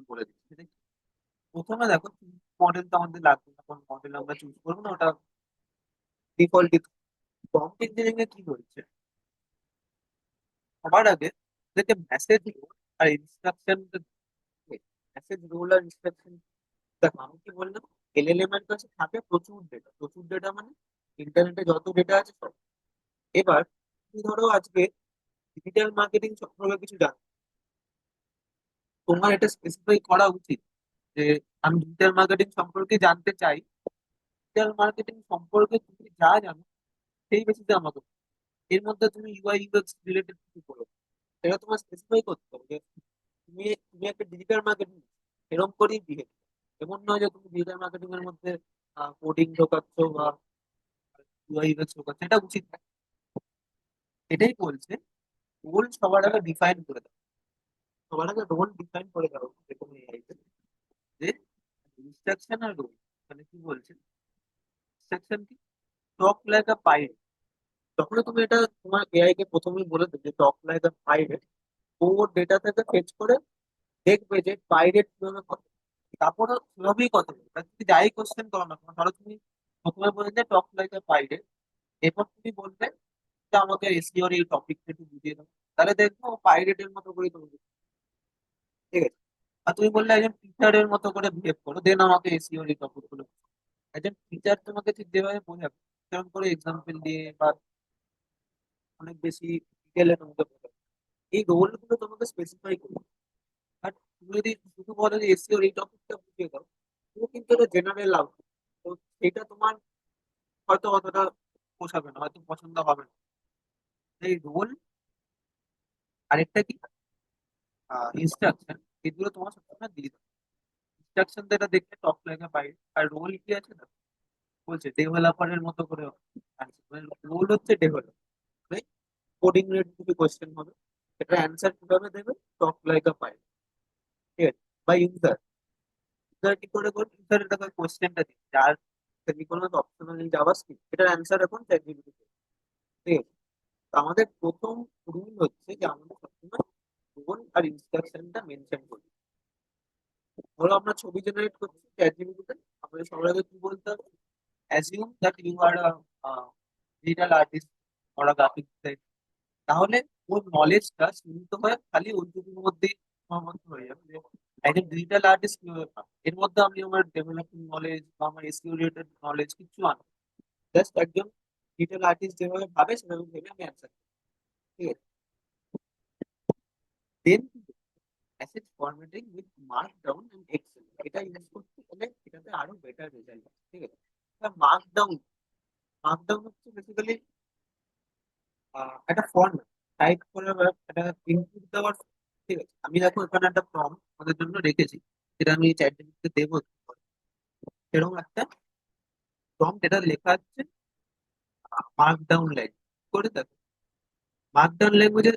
বলে দিচ্ছি সেটা কি? প্রথমে দেখো, মডেল তো আমাদের লাগবে না, কোন মডেল আমরা চুজ করবো না, ওটা ডিফল্ট। প্রম্পট ইঞ্জিনিয়ারিং এ কি হচ্ছে, সবার আগে ওদেরকে মেসেজ রোল আর ইনস্ট্রাকশন, মেসেজ রোল আর ইনস্ট্রাকশন। দেখো আমি কি বললাম, এলএলএম এর কাছে থাকে প্রচুর ডেটা, প্রচুর ডেটা মানে ইন্টারনেটে যত ডেটা আছে সব। এবার তুমি ধরো আজকে ডিজিটাল মার্কেটিং সম্পর্কে কিছু জানো, তোমার এটা স্পেসিফাই করা উচিত যে আমি ডিজিটাল মার্কেটিং সম্পর্কে জানতে চাই। ডিজিটাল মার্কেটিং সম্পর্কে তুমি যা জানো সেই বেসিসে আমাকে বলো। এর মধ্যে তুমি ইউআই ইউএক্স রিলেটেড কিছু করো, সেটা তোমার স্পেসিফাই করতে হবে যে তুমি তুমি একটা ডিজিটাল মার্কেটিং এরকম করেই বিহেভ। এমন নয় যে তুমি ডিজিটাল মার্কেটিং এর মধ্যে কোডিং ঢোকাচ্ছ বা ইউআই ইউএক্স ঢোকাচ্ছ, এটা উচিত না। এটাই বলছে রোল সবার আগে ডিফাইন করে দাও। সবার আগে রোল ডিফাইন করে দাও যে কোনো এআই তে, যে ইনস্ট্রাকশন আর রোল। মানে কি বলছে, ইনস্ট্রাকশন কি, টক লাইক আ পাইরেট। যখন তুমি এটা তোমার এআই কে প্রথমেই বলে দেবে যে টক লাইক আ পাইরেট, ও ডেটা থেকে ফেচ করে দেখবে যে পাইরেট কিভাবে কথা, তারপরে সেভাবেই কথা বলবে। আর তুমি যাই কোশ্চেন করো না কেন, ধরো তুমি প্রথমে বলে যে টক লাইক আ পাইরেট, এরপর তুমি বলবে যে আমাকে এসইওর এই টপিকটা একটু বুঝিয়ে দাও, তাহলে দেখবো পাইরেটের মতো করে তুমি ঠিক আছে। আর তুমি বললে একজন টিচারের মতো করে বিহেভ করো, দেন আমাকে এসইও এই টপিক গুলো। একজন টিচার তোমাকে ঠিক যেভাবে বোঝাবে সেরকম করে এক্সাম্পল দিয়ে বা অনেক বেশি ডিটেলে তোমাকে বোঝাবে। এই রোল গুলো তোমাকে স্পেসিফাই করবে। আর তুমি যদি শুধু বলো যে এসইও এই টপিকটা বুঝিয়ে দাও, তুমি কিন্তু এটা জেনারেল লাভ, তো সেটা তোমার হয়তো অতটা পোষাবে না, হয়তো পছন্দ হবে না। এই রোল, আরেকটা কি, ইনস্ট্রাকশন, এগুলো তোমার সবসময় দিয়ে দেবে। ইনস্ট্রাকশন যেটা দেখতে টপ লাগে পাই, আর রোল কি আছে না, বলছে ডেভেলপারের মতো করে answer। মানে রোল হচ্ছে ডেভেলপার, কোডিং রিলেটেড কিছু কোয়েশ্চেন হবে, এটা অ্যান্সার কিভাবে দেবে, টক লাইক আ পাই, ঠিক আছে। বা ইউজার, ইউজার কি করে করবে, ইউজার এটা কোয়েশ্চেনটা দিই যার সেমিকোলন অপশনাল জাভাস্ক্রিপ্ট, এটার অ্যান্সার এখন চ্যাটজিপিটি, ঠিক আছে। তো আমাদের প্রথম রুল হচ্ছে যে আমাদের সবসময় রোল আর ইনস্ট্রাকশনটা মেনশন করি। ধরো আমরা ছবি জেনারেট করছি চ্যাটজিপিটিতে, আমাদের সবার আগে কি বলতে হবে, assume that you are a digital artist or a graphic designer. তাহলে ওর নলেজটা সীমিত হয়ে খালি ওইটুকুর মধ্যেই সীমাবদ্ধ হয়ে যাবে যে একজন ডিজিটাল আর্টিস্ট কিভাবে পাবে। এর মধ্যে আমি আমার ডেভেলপিং নলেজ বা আমার এসইও রিলেটেড নলেজ কিছু আনো, জাস্ট একজন ডিজিটাল আর্টিস্ট যেভাবে ভাবে সেভাবে ভেবে আমি অ্যান্সার, ঠিক আছে। Then asset formatting with markdown and Excel, এটা ইউজ করতে গেলে এটাতে আরো বেটার রেজাল্ট হয়, ঠিক আছে। মার্কডাউন, মার্কডাউন হচ্ছে বেসিক্যালি একটা ফর্ম্যাট টাইপ করে বা একটা ইনপুট দেওয়ার, ঠিক আছে। আমি দেখো এখানে একটা ফর্ম আমাদের জন্য রেখেছি, যেটা আমি চ্যাট জিপিটিতে দেবো একটু পরে। এরকম একটা ফর্ম, যেটা লেখা আছে মার্কডাউন ল্যাঙ্গুয়েজ করে দেখো। মার্কডাউন ল্যাঙ্গুয়েজের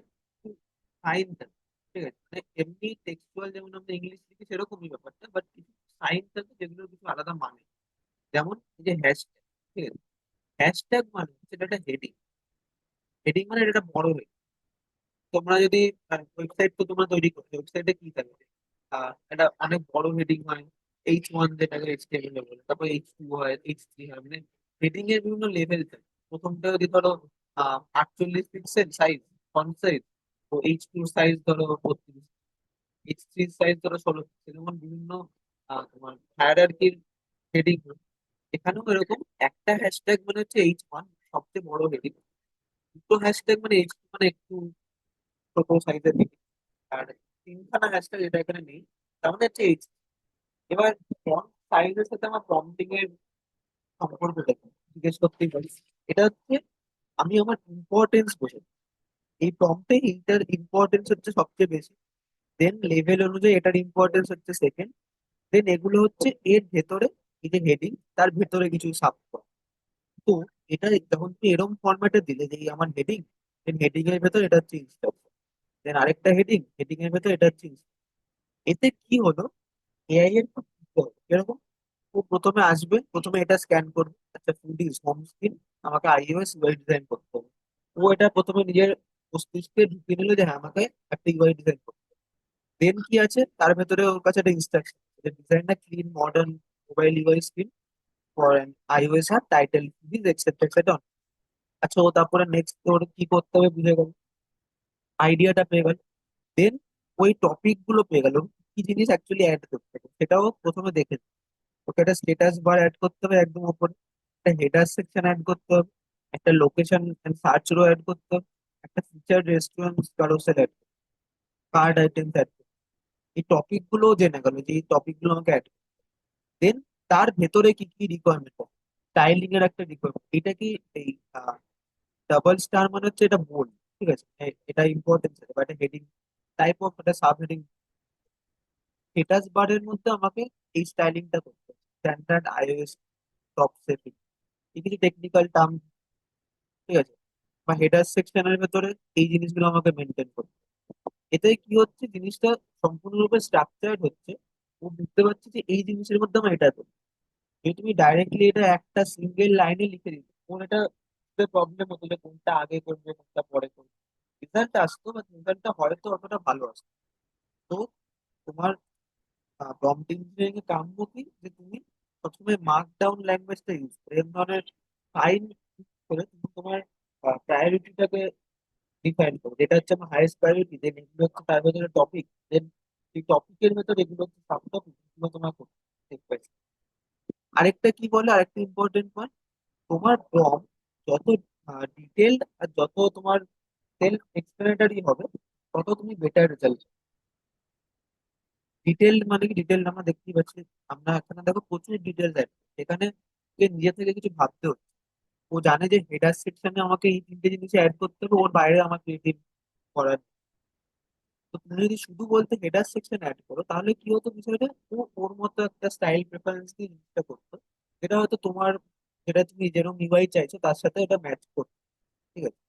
সাইন থাকে, ঠিক আছে। মানে এমনি টেক্সচুয়াল যেমন আমরা ইংলিশ লিখি সেরকমই ব্যাপারটা, বাট কিছু সাইন থাকে যেগুলোর কিছু আলাদা মানে। যেমন এই যে হ্যাশট্যাগ, ঠিক আছে। হ্যাশট্যাগ মানে হচ্ছে এটা একটা হেডিং। হেডিং মানে এটা একটা বড় হেডিং। তোমরা যদি ওয়েবসাইট তো তোমরা তৈরি করছো, ওয়েবসাইটে কি থাকে, এটা অনেক বড় হেডিং হয়, H1 যেটাকে এইচটিএমএল বলে, তারপর H2 হয়, H3 হয়, মানে হেডিং এর বিভিন্ন লেভেল থাকে। প্রথমটা যদি ধরো 48 পিক্সেল সাইজ ফন্ট সাইজ, তো H2 সাইজ ধরো 32, H3 সাইজ ধরো 16 পিক্সেল, যেমন বিভিন্ন তোমার হায়ারার্কির হেডিং। এখানেও এরকম একটা হ্যাশট্যাগ মানে হচ্ছে H1, সবচেয়ে বড় হেডিং। দুটো হ্যাশট্যাগ মানে H2 মানে একটু ছোট সাইজের হেডিং। আর তিনখানা হ্যাশট্যাগ এটা এখানে নেই, তার মানে হচ্ছে এইচ। এবার ফন্ট সাইজের সাথে আমার প্রম্পটিং এর সম্পর্কটা কি? জিজ্ঞেস করতেই পারি। এটা হচ্ছে আমি আমার ইম্পর্টেন্স বোঝাই। এই প্রম্পটে এইটার ইম্পর্টেন্স হচ্ছে সবচেয়ে বেশি, দেন লেভেল অনুযায়ী এটার ইম্পর্টেন্স হচ্ছে সেকেন্ড, দেন এগুলো হচ্ছে এর ভেতরে, এই যে হেডিং তার ভেতরে কিছু সাব। তো এটা যখন তুমি এরকম ফরম্যাটে দিলে যে এই আমার হেডিং, দেন হেডিং এর ভেতর এটা হচ্ছে ইনস্ট্রাকশন, দেন আরেকটা হেডিং, হেডিং এর ভেতর এটা হচ্ছে instruction। এতে কি হলো, এআই এর খুব সুবিধা হলো। এরকম ও প্রথমে আসবে, প্রথমে এটা স্ক্যান করবে, আচ্ছা ফুডিজ হোম স্ক্রিন, আমাকে আইওএস ওয়েব ডিজাইন করতে হবে। ও এটা প্রথমে নিজের মস্তিষ্কে ঢুকিয়ে নিল যে হ্যাঁ আমাকে একটা ইউআই ডিজাইন করতে হবে। দেন কি আছে তার ভেতরে, ওর কাছে একটা ইনস্ট্রাকশন, ডিজাইনটা clean modern mobile UI screen for an iOS app title this etcetera etcetera. আচ্ছা ও তারপরে নেক্সট ওর কি করতে হবে বুঝে গেল, আইডিয়াটা পেয়ে গেল। দেন ওই টপিক গুলো পেয়ে গেল, কি জিনিস অ্যাকচুয়ালি অ্যাড করতে হবে সেটাও প্রথমে দেখে নিল। ওকে একটা স্ট্যাটাস বার অ্যাড করতে হবে একদম উপরে, একটা হেডার সেকশন অ্যাড করতে হবে, একটা লোকেশন সার্চ রো অ্যাড করতে হবে, একটা feature restaurant carousel add, card item add, এই টপিক গুলো জেনে গেল যে এই টপিক গুলো আমাকে অ্যাড। দেন তার ভেতরে কি কি রিকোয়ারমেন্ট, স্টাইলিং এর একটা রিকোয়ারমেন্ট, এটা কি এই ডাবল স্টার মানে হচ্ছে এটা বোল্ড, ঠিক আছে, এটা ইম্পর্টেন্স বা এটা হেডিং টাইপ অফ একটা সাব হেডিং, স্ট্যাটাস বারের মধ্যে আমাকে এই স্টাইলিংটা করতে হবে, স্ট্যান্ডার্ড আইওএস টপ সেটিং, এই কিছু টেকনিক্যাল টার্ম, ঠিক আছে, বা হেডার সেকশনের ভেতরে এই জিনিসগুলো আমাকে মেনটেন করতে হবে। এতে কি হচ্ছে, জিনিসটা সম্পূর্ণরূপে স্ট্রাকচার্ড হচ্ছে, ও বুঝতে পারছে যে এই জিনিসের মধ্যে আমার এটা করতে হবে। যদি তুমি ডাইরেক্টলি এটা একটা সিঙ্গেল লাইনে লিখে দিতে, কোন এটা প্রবলেম হতো যে কোনটা আগে করবে কোনটা পরে করবে, রেজাল্ট আসতো বা রেজাল্টটা হয়তো অতটা ভালো আসতো। তো তোমার প্রম্পট ইঞ্জিনিয়ারিং এর কাম্য কি, যে তুমি সবসময় মার্কডাউন ল্যাঙ্গুয়েজটা ইউজ করো, এর ধরনের ফাইন করে তুমি তোমার প্রায়োরিটিটাকে ডিফাইন করো, যেটা হচ্ছে আমার হাইয়েস্ট প্রায়োরিটি, দেন এগুলো হচ্ছে তার ভেতরে টপিক, দেন এই টপিকের ভেতরে এগুলো হচ্ছে সাব টপিক, এগুলো তোমার করতে হবে। আরেকটা কি বলে, আরেকটা ইম্পর্টেন্ট পয়েন্ট, তোমার প্রম্পট যত ডিটেলড আর যত তোমার সেলফ এক্সপ্লেনেটরি হবে, তত তুমি বেটার রেজাল্ট। ডিটেলড মানে কি, ডিটেলড আমরা দেখতেই পাচ্ছি, আমরা এখানে দেখো প্রচুর ডিটেলস অ্যাড, এখানে ওকে নিজে থেকে কিছু ভাবতে হচ্ছে। ও জানে যে হেডার সেকশনে আমাকে এই তিনটে জিনিস অ্যাড করতে হবে, ওর বাইরে আমার ক্রিয়েটিভ করার। তো তুমি যদি শুধু বলতে হেডার সেকশন অ্যাড করো, তাহলে কি হতো বিষয়টা, ও ওর মতো একটা স্টাইল প্রেফারেন্স দিয়ে জিনিসটা করতো, যেটা হয়তো তোমার, যেটা তুমি যেরকম ইউআই চাইছো তার সাথে এটা ম্যাচ করতো, ঠিক আছে।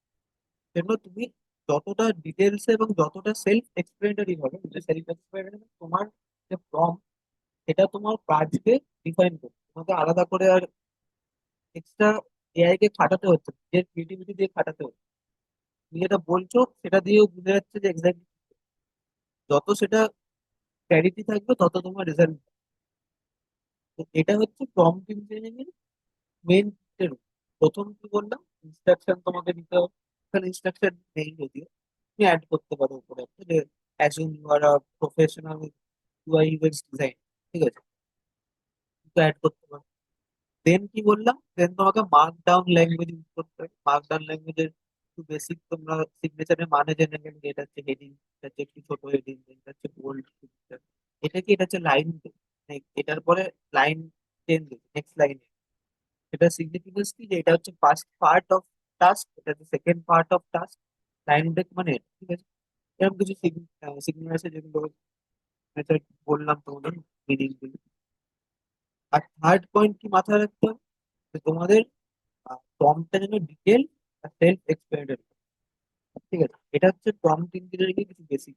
সেজন্য তুমি যতটা ডিটেলস এবং যতটা সেলফ এক্সপ্লেনেটরি হবে, সেলফ এক্সপ্লেনেটরি তোমার যে প্রম্পট, এটা তোমার কাজকে ডিফাইন করবে, তোমাকে আলাদা করে আর এক্সট্রা এআই কে খাটাতে হচ্ছে না, নিজের ক্রিয়েটিভিটি দিয়ে খাটাতে হচ্ছে। তুমি যেটা বলছো সেটা দিয়েও বুঝে যাচ্ছে যে এক্স্যাক্টলি, যত সেটা ক্ল্যারিটি থাকবে তত তোমার রেজাল্ট। তো এটা হচ্ছে প্রম্পট ইঞ্জিনিয়ারিং এর মেন। প্রথম কি বললাম, ইনস্ট্রাকশন তোমাকে দিতে হবে, এখানে ইনস্ট্রাকশন নেই যদিও, তুমি অ্যাড করতে পারো উপরে একটা, যে assume you are a professional UI UX design, ঠিক আছে, অ্যাড করতে পারো। দেন কি বললাম, দেন তোমাকে মার্ক ডাউন ল্যাঙ্গুয়েজ ইউজ করতে হবে। মার্ক ডাউন ল্যাঙ্গুয়েজের একটু বেসিক তোমরা সিগনেচারের মানে জেনে গেলে, যে এটা হচ্ছে হেডিং, এটা হচ্ছে একটু ছোট হেডিং, এটা হচ্ছে বোল্ড, এটা কি, এটা হচ্ছে লাইন, এটার পরে লাইন চেঞ্জ, নেক্সট লাইনে এটা সিগনিফিকেন্স কি, যে এটা হচ্ছে ফার্স্ট পার্ট অফ টাস্ক, এটা হচ্ছে second part of task, line break মানে এটা, ঠিক আছে। এরকম কিছু সিগন্যাল আছে যেগুলো method বললাম তোমাদের মিনিং গুলো। আর থার্ড পয়েন্ট কি মাথায় রাখতে হবে, যে তোমাদের প্রম্পটটা যেন ডিটেল আর সেলফ এক্সপ্লেনেটরি, ঠিক আছে, এটা হচ্ছে প্রম্পট ইঞ্জিনিয়ারিং এর কিছু বেসিক।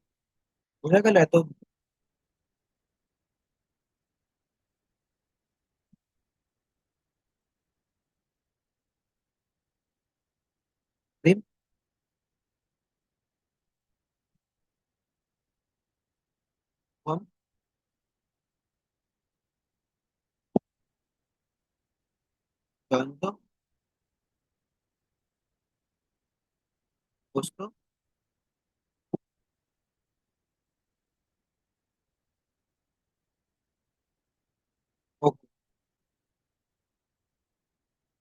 বোঝা গেল এত? প্রেম, কম, জয়ন্ত, বসতো, ওকে,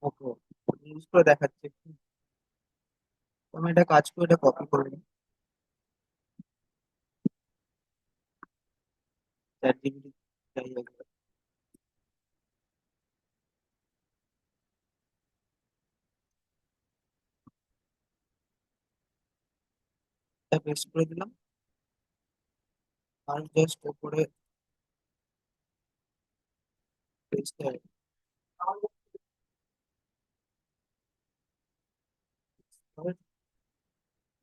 ওকে, ইউজ করে দেখাচ্ছে। আমি এটা কাজ করে এটা কপি করে নিই, চ্যাট জিপিটি যাই হোক, এটা পেস্ট করে দিলাম, আর জাস্ট উপরে পেস্ট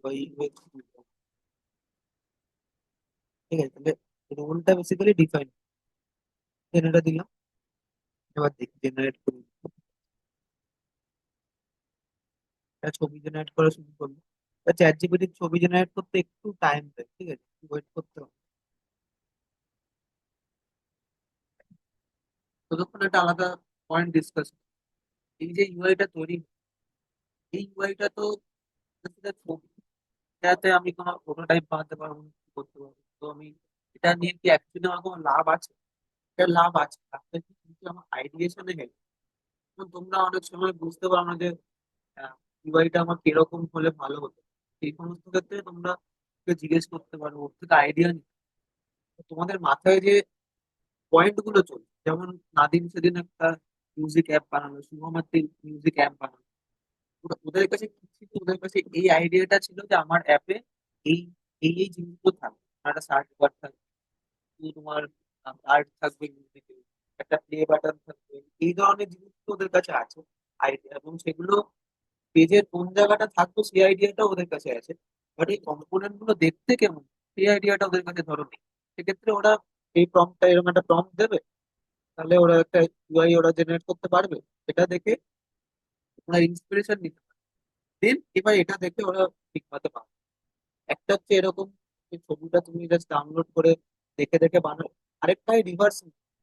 ওই ঠিক আছে, তাহলে রোলটা বেসিক্যালি ডিফাইন, এটা দিলাম। এবার দেখি জেনারেট করি, একটা ছবি জেনারেট করা শুরু করবো। চ্যাট জিপিটি ছবি জেনারেট করতে একটু টাইম দেয়, ঠিক আছে, ওয়েট করতে হবে। ততক্ষণ একটা আলাদা পয়েন্ট ডিসকাস, এই যে ইউআইটা তৈরি, এই ইউআইটা তো সেটা ছবি, এটাতে আমি কোনো প্রোটোটাইপ বানাতে পারবো না, কিছু করতে পারবো না। তো আমি এটা নিয়ে কি অ্যাকচুয়ালি আমার কোনো লাভ আছে? এটা লাভ আছে, লাভটা কি, কিন্তু আমার আইডিয়েশনে হেল্প, তোমরা অনেক সময় বুঝতে পারো না যে ইউআইটা আমার কিরকম হলে ভালো হতো। এই সমস্ত ক্ষেত্রে তোমরা ওকে জিজ্ঞেস করতে পারো, ওর থেকে আইডিয়া নিতে পারো। তোমাদের মাথায় যে পয়েন্ট গুলো চলছে, যেমন নাদিম সেদিন একটা মিউজিক অ্যাপ বানালো, শুভমাত্রি মিউজিক অ্যাপ বানালো। ওদের কাছে কি ছিল? ওদের কাছে এই আইডিয়াটা ছিল যে আমার অ্যাপে এই এই জিনিসগুলো থাকবে। একটা সার্চ বার থাকবে, তোমার কার্ড থাকবে মিউজিকে, একটা প্লে বাটন থাকবে, এই ধরনের জিনিসগুলো ওদের কাছে আছে আইডিয়া, এবং সেগুলো পেজের কোন জায়গাটা থাকবে সেই আইডিয়াটা ওদের কাছে আছে। বাট এই কম্পোনেন্ট গুলো দেখতে কেমন, সেই আইডিয়াটা ওদের কাছে ধরো নেই। সেক্ষেত্রে ওরা এই প্রম্পটটা, এরকম একটা প্রম্পট দেবে, তাহলে ওরা একটা ইউআই ওরা জেনারেট করতে পারবে। এটা দেখে ওরা ইন্সপিরেশন নিতে পারবে, দেন এবার এটা দেখে ওরা শিখতে পারবে। একটা হচ্ছে এরকম যে ছবিটা তুমি জাস্ট ডাউনলোড করে দেখে দেখে বানাও। আরেকটা রিভার্স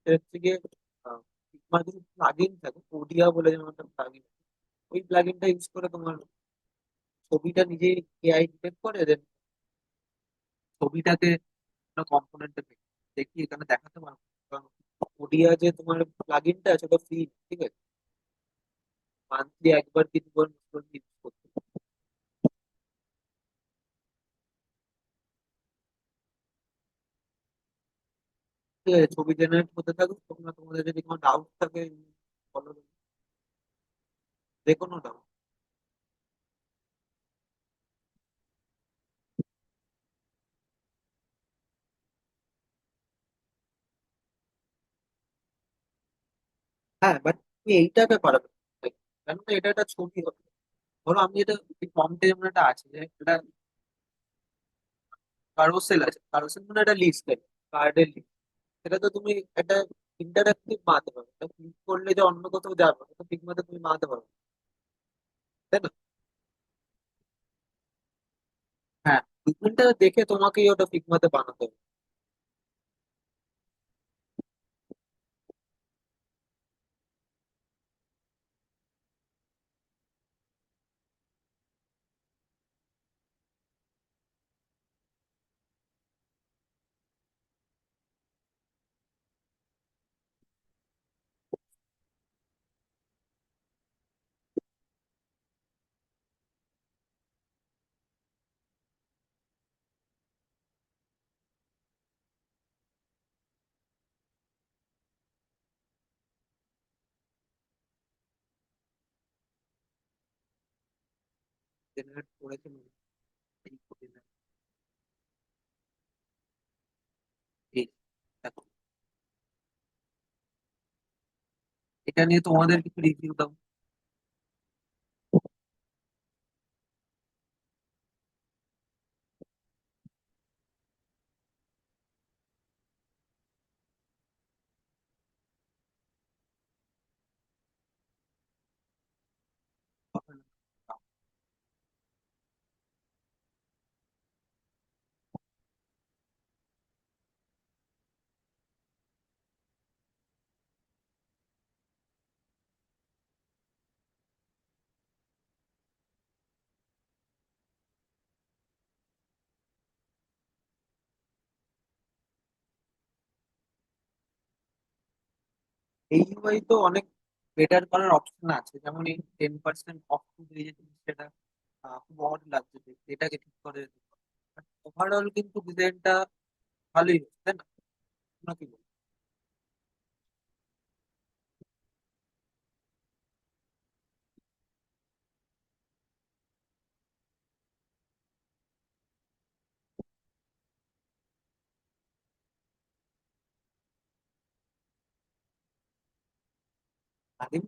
হচ্ছে গিয়ে তোমার কিছু প্লাগইন থাকে, ওডিয়া বলে যেমন একটা প্লাগইন, ওই প্লাগইনটা ইউজ করে তোমার ছবিটা নিজেই এআই ডিটেক্ট করে, দেন ছবিটাকে কম্পোনেন্টে দেখি এখানে দেখাতে পারবো। কারণ ওডিয়া যে তোমার প্লাগইনটা আছে ওটা ফ্রি, ঠিক আছে, মান্থলি একবার কি দুবার ইউজ করতে পারো। ঠিক আছে, ছবি জেনারেট করতে থাকো, তোমরা তোমাদের যদি কোনো ডাউট থাকে বলো, যে কোনো ডাউট। হ্যাঁ, বাট তুমি এইটাকে পারবে না। কেননা এটা একটা ছবি হবে। ধরো আমি এটা ফর্মটা যেমন একটা আছে, যে একটা কারোসেল আছে, কারোসেল মানে একটা লিস্ট, কার্ডের লিস্ট। সেটা তো তুমি একটা ইন্টারাক্টিভ বানাতে পারবে, এটা ক্লিক করলে যে অন্য কোথাও যাবে এটা ঠিক মতো তুমি বানাতে পারবে, তাই না? হ্যাঁ, ট্রিটমেন্টটা দেখে তোমাকেই ওটা ঠিক মতো বানাতে হবে। জেনারেট করেছে মনে হয়, এই করে এই দেখো, এটা নিয়ে তোমাদের কিছু রিভিউ দাও। এই ইউআই তো অনেক বেটার করার অপশন আছে, যেমন এই 10% অফ দিয়ে যে জিনিস, সেটা খুব অড লাগছে দেখতে, এটাকে ঠিক করে ওভারঅল কিন্তু ডিজাইনটা ভালোই হচ্ছে, তাই না? তোমরা কি বলো? আদিম,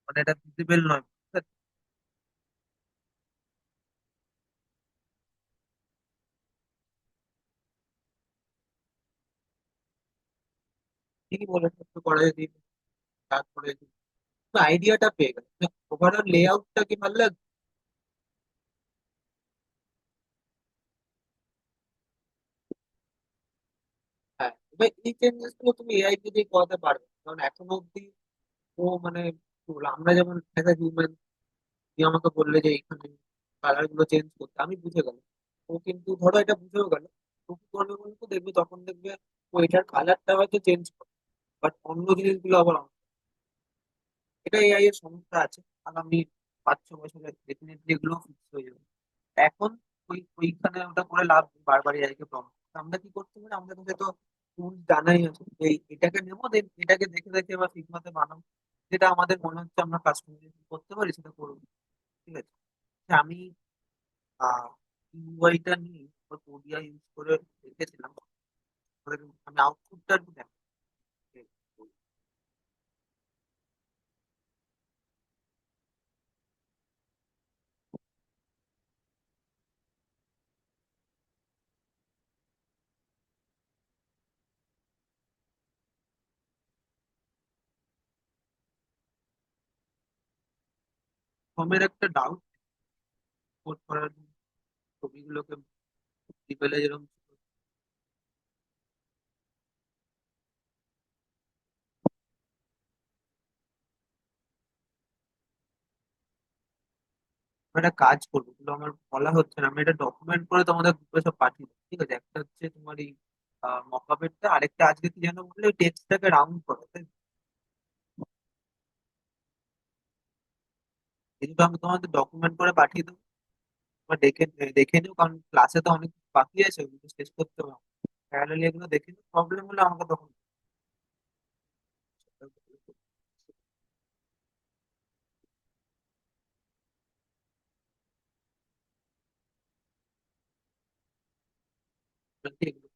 মানে এটা ভিজিবল নয়, ঠিকই বলেছো, একটু করা যদি তারপরে আইডিয়াটা পেয়ে গেল, ওভারঅল লেআউটটা কি ভালো লাগবে? হ্যাঁ, এবার এই চেঞ্জেস গুলো তুমি এআই কে দিয়ে করাতে পারবে, কারণ এখনো অব্দি ও মানে বলবো, আমরা যেমন একটা হিউম্যান, তুমি আমাকে বললে যে এখানে কালার গুলো চেঞ্জ করতে, আমি বুঝে গেলাম। ও কিন্তু ধরো এটা বুঝেও গেল, তো কি করবে বলতো, দেখবে তখন দেখবে ও এটার কালারটা হয়তো চেঞ্জ করে, বাট অন্য জিনিসগুলো আবার এটা এআই এর সমস্যা আছে। আগামী 5-6 বছরে ডেফিনেটলি এগুলো ফিক্স হয়ে যাবে। এখন ওইখানে ওটা করে লাভ নেই, বারবার এআই কে প্রম্পট। আমরা কি করতে পারি, আমাদের কাছে তো টুল জানাই আছে, এই এটাকে নেবো, দেন এটাকে দেখে দেখে বা ফিগমাতে বানাবো, যেটা আমাদের মনে হচ্ছে আমরা কাস্টমাইজ করতে পারি সেটা করবো। ঠিক আছে। আচ্ছা, আমি ইউআইটা নিয়ে কোডিয়া ইউজ করে দেখেছিলাম। আমি আউটপুটটা একটু দেখ। ফর্মের একটা ডাউট, কোড করার জন্য ছবিগুলোকে লেভেলে যেরকম আমি একটা কাজ করবো, এগুলো আমার বলা হচ্ছে না, আমি এটা ডকুমেন্ট করে তোমাদের গ্রুপে সব পাঠিয়ে দেবো। ঠিক আছে, একটা হচ্ছে তোমার এই মকআপেরটা, আরেকটা আজকে কি যেন বললে টেক্সটটাকে রাউন্ড করো, তাই তো? কিন্তু আমি তোমাদের ডকুমেন্ট করে পাঠিয়ে দেবো। তোমরা দেখে দেখে নিও, কারণ ক্লাসে তো অনেক কিছু বাকি আছে, ওগুলো শেষ করতে হবে। প্যারালালি এগুলো দেখে নিও, প্রবলেম হলে আমাকে তখন এগুলো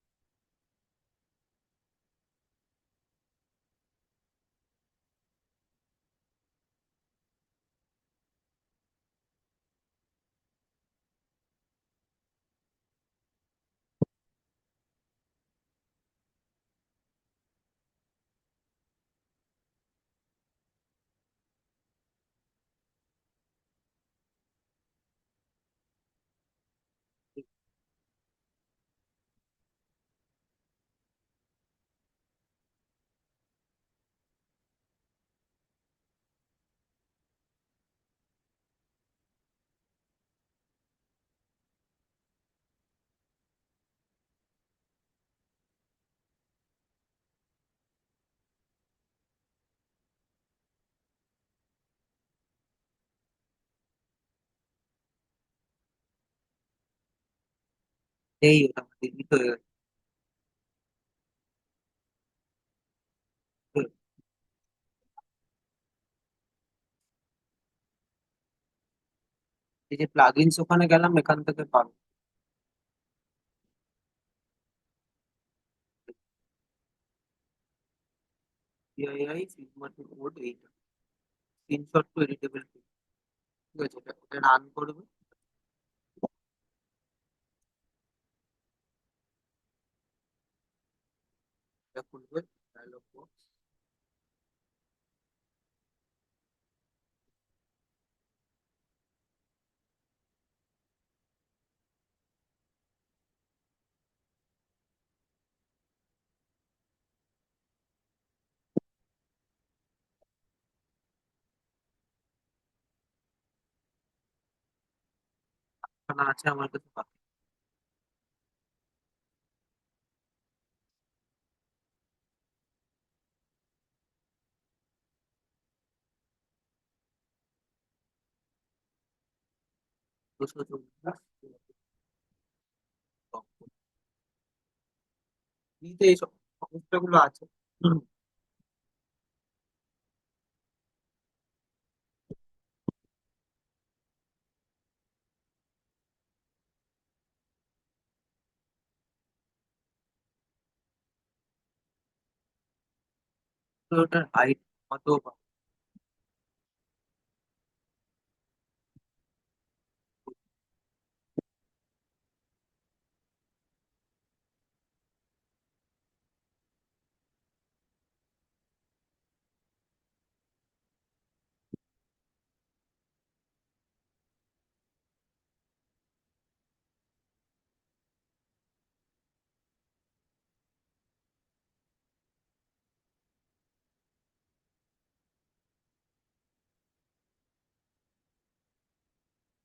নেই, ওটা আমাদের দিতে হয়ে গেছে। এই যে প্লাগইনস ওখানে গেলাম, এখান থেকে পাবো এআই ফিগমা টু কোড, এইটা স্ক্রিনশট টু এডিটেবল। ঠিক আছে, এটা এটা রান করবে, এটা খুলবে, ডায়লগ বক্স। এখানে আছে আমার কাছে বাকি। দুশো চল্লিশ এই সব সমস্যাগুলো আছে। হুম, তো ওটার হাইট কত বা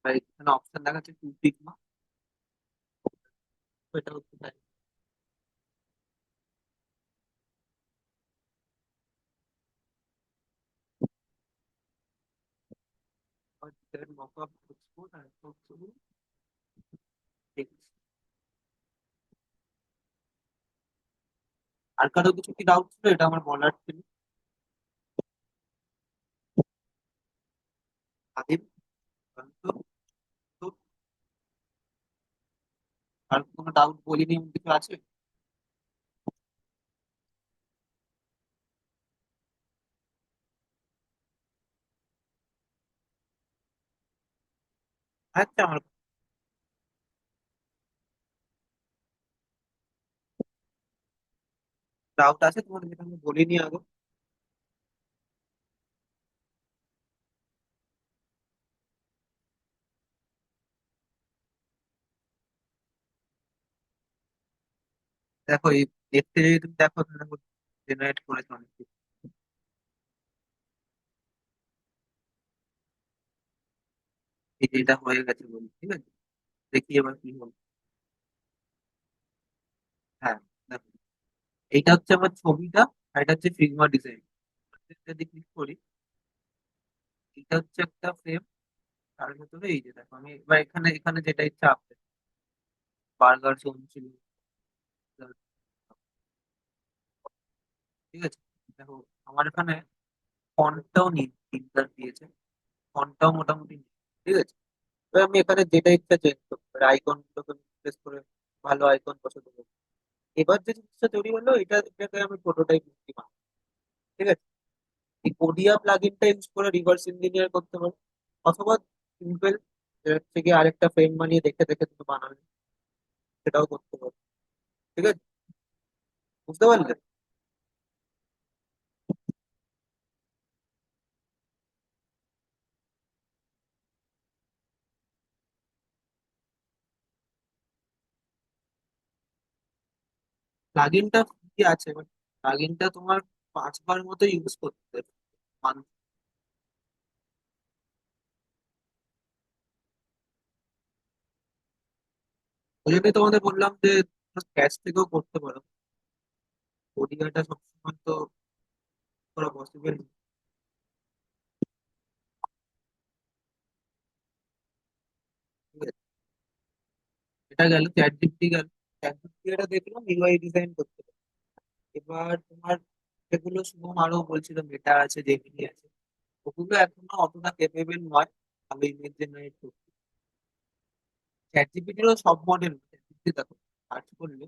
আর এখানে অপশন দেখাচ্ছে টু পিকমা, এটা হচ্ছে তাই। মক আপ এক্সপোর্ট আর একটা হচ্ছে text। আর কারো কিছু কি ডাউট ছিল, এটা আমার বলার ছিল। আদিম, তো তো আর কোনো ডাউট বলিনি এমন কিছু আছে? আচ্ছা, আমার ডাউট আছে তোমাদের যেটা আমি বলিনি আগে। দেখো এই দেখতে যদি তুমি দেখো তাহলে জেনারেট করেছে অনেক কিছু। এই যে এটা হয়ে গেছে বলি, ঠিক আছে। দেখি এবার কি হলো। হ্যাঁ, দেখো এইটা হচ্ছে আমার ছবিটা, আর এটা হচ্ছে ফিগমা ডিজাইন। যদি ক্লিক করি, এটা হচ্ছে একটা ফ্রেম, তার ভেতরে এই যে দেখো আমি এবার এখানে এখানে যেটা ইচ্ছা আপডেট, বার্গার জোন ছিল, ঠিক আছে। দেখো আমার এখানে ফন্টটাও নির্দার দিয়েছে, ফন্টটাও মোটামুটি নেই, ঠিক আছে। এবার আমি এখানে যেটা ইচ্ছা চেঞ্জ করতে পারি, আইকন গুলোকে প্রেস করে ভালো আইকন পছন্দ করি। এবার যে জিনিসটা তৈরি হলো, এটাকে আমি প্রোটোটাইপ দিলাম, ঠিক আছে। এই কোডিয়া প্লাগইনটা ইউজ করে রিভার্স ইঞ্জিনিয়ার করতে পারো, অথবা সিম্পল থেকে আরেকটা ফ্রেম বানিয়ে দেখে দেখে তুমি বানাবে, সেটাও করতে পারো, ঠিক আছে। বুঝতে পারলে? প্লাগইনটা কি আছে, প্লাগইনটা তোমার 5 বার মতো ইউজ করতে হবে month। ওই জন্যই তোমাদের বললাম যে ক্যাশ থেকেও করতে পারো, কোডিয়াটা সবসময় তো করা পসিবল। এটা গেল চ্যাট জিপিটি, গেল চ্যাট জিপিটি, এটা দেখলাম ইউআই ডিজাইন করতে পারে। এবার তোমার যেগুলো শুভম আরো বলছিল, মেটা আছে, জেমিনি আছে, ওগুলো এখনো অতটা কেপেবল নয় ভালো ইমেজ জেনারেট করতে। চ্যাট জিপিটিরও সব মডেল দেখো, সার্চ করলে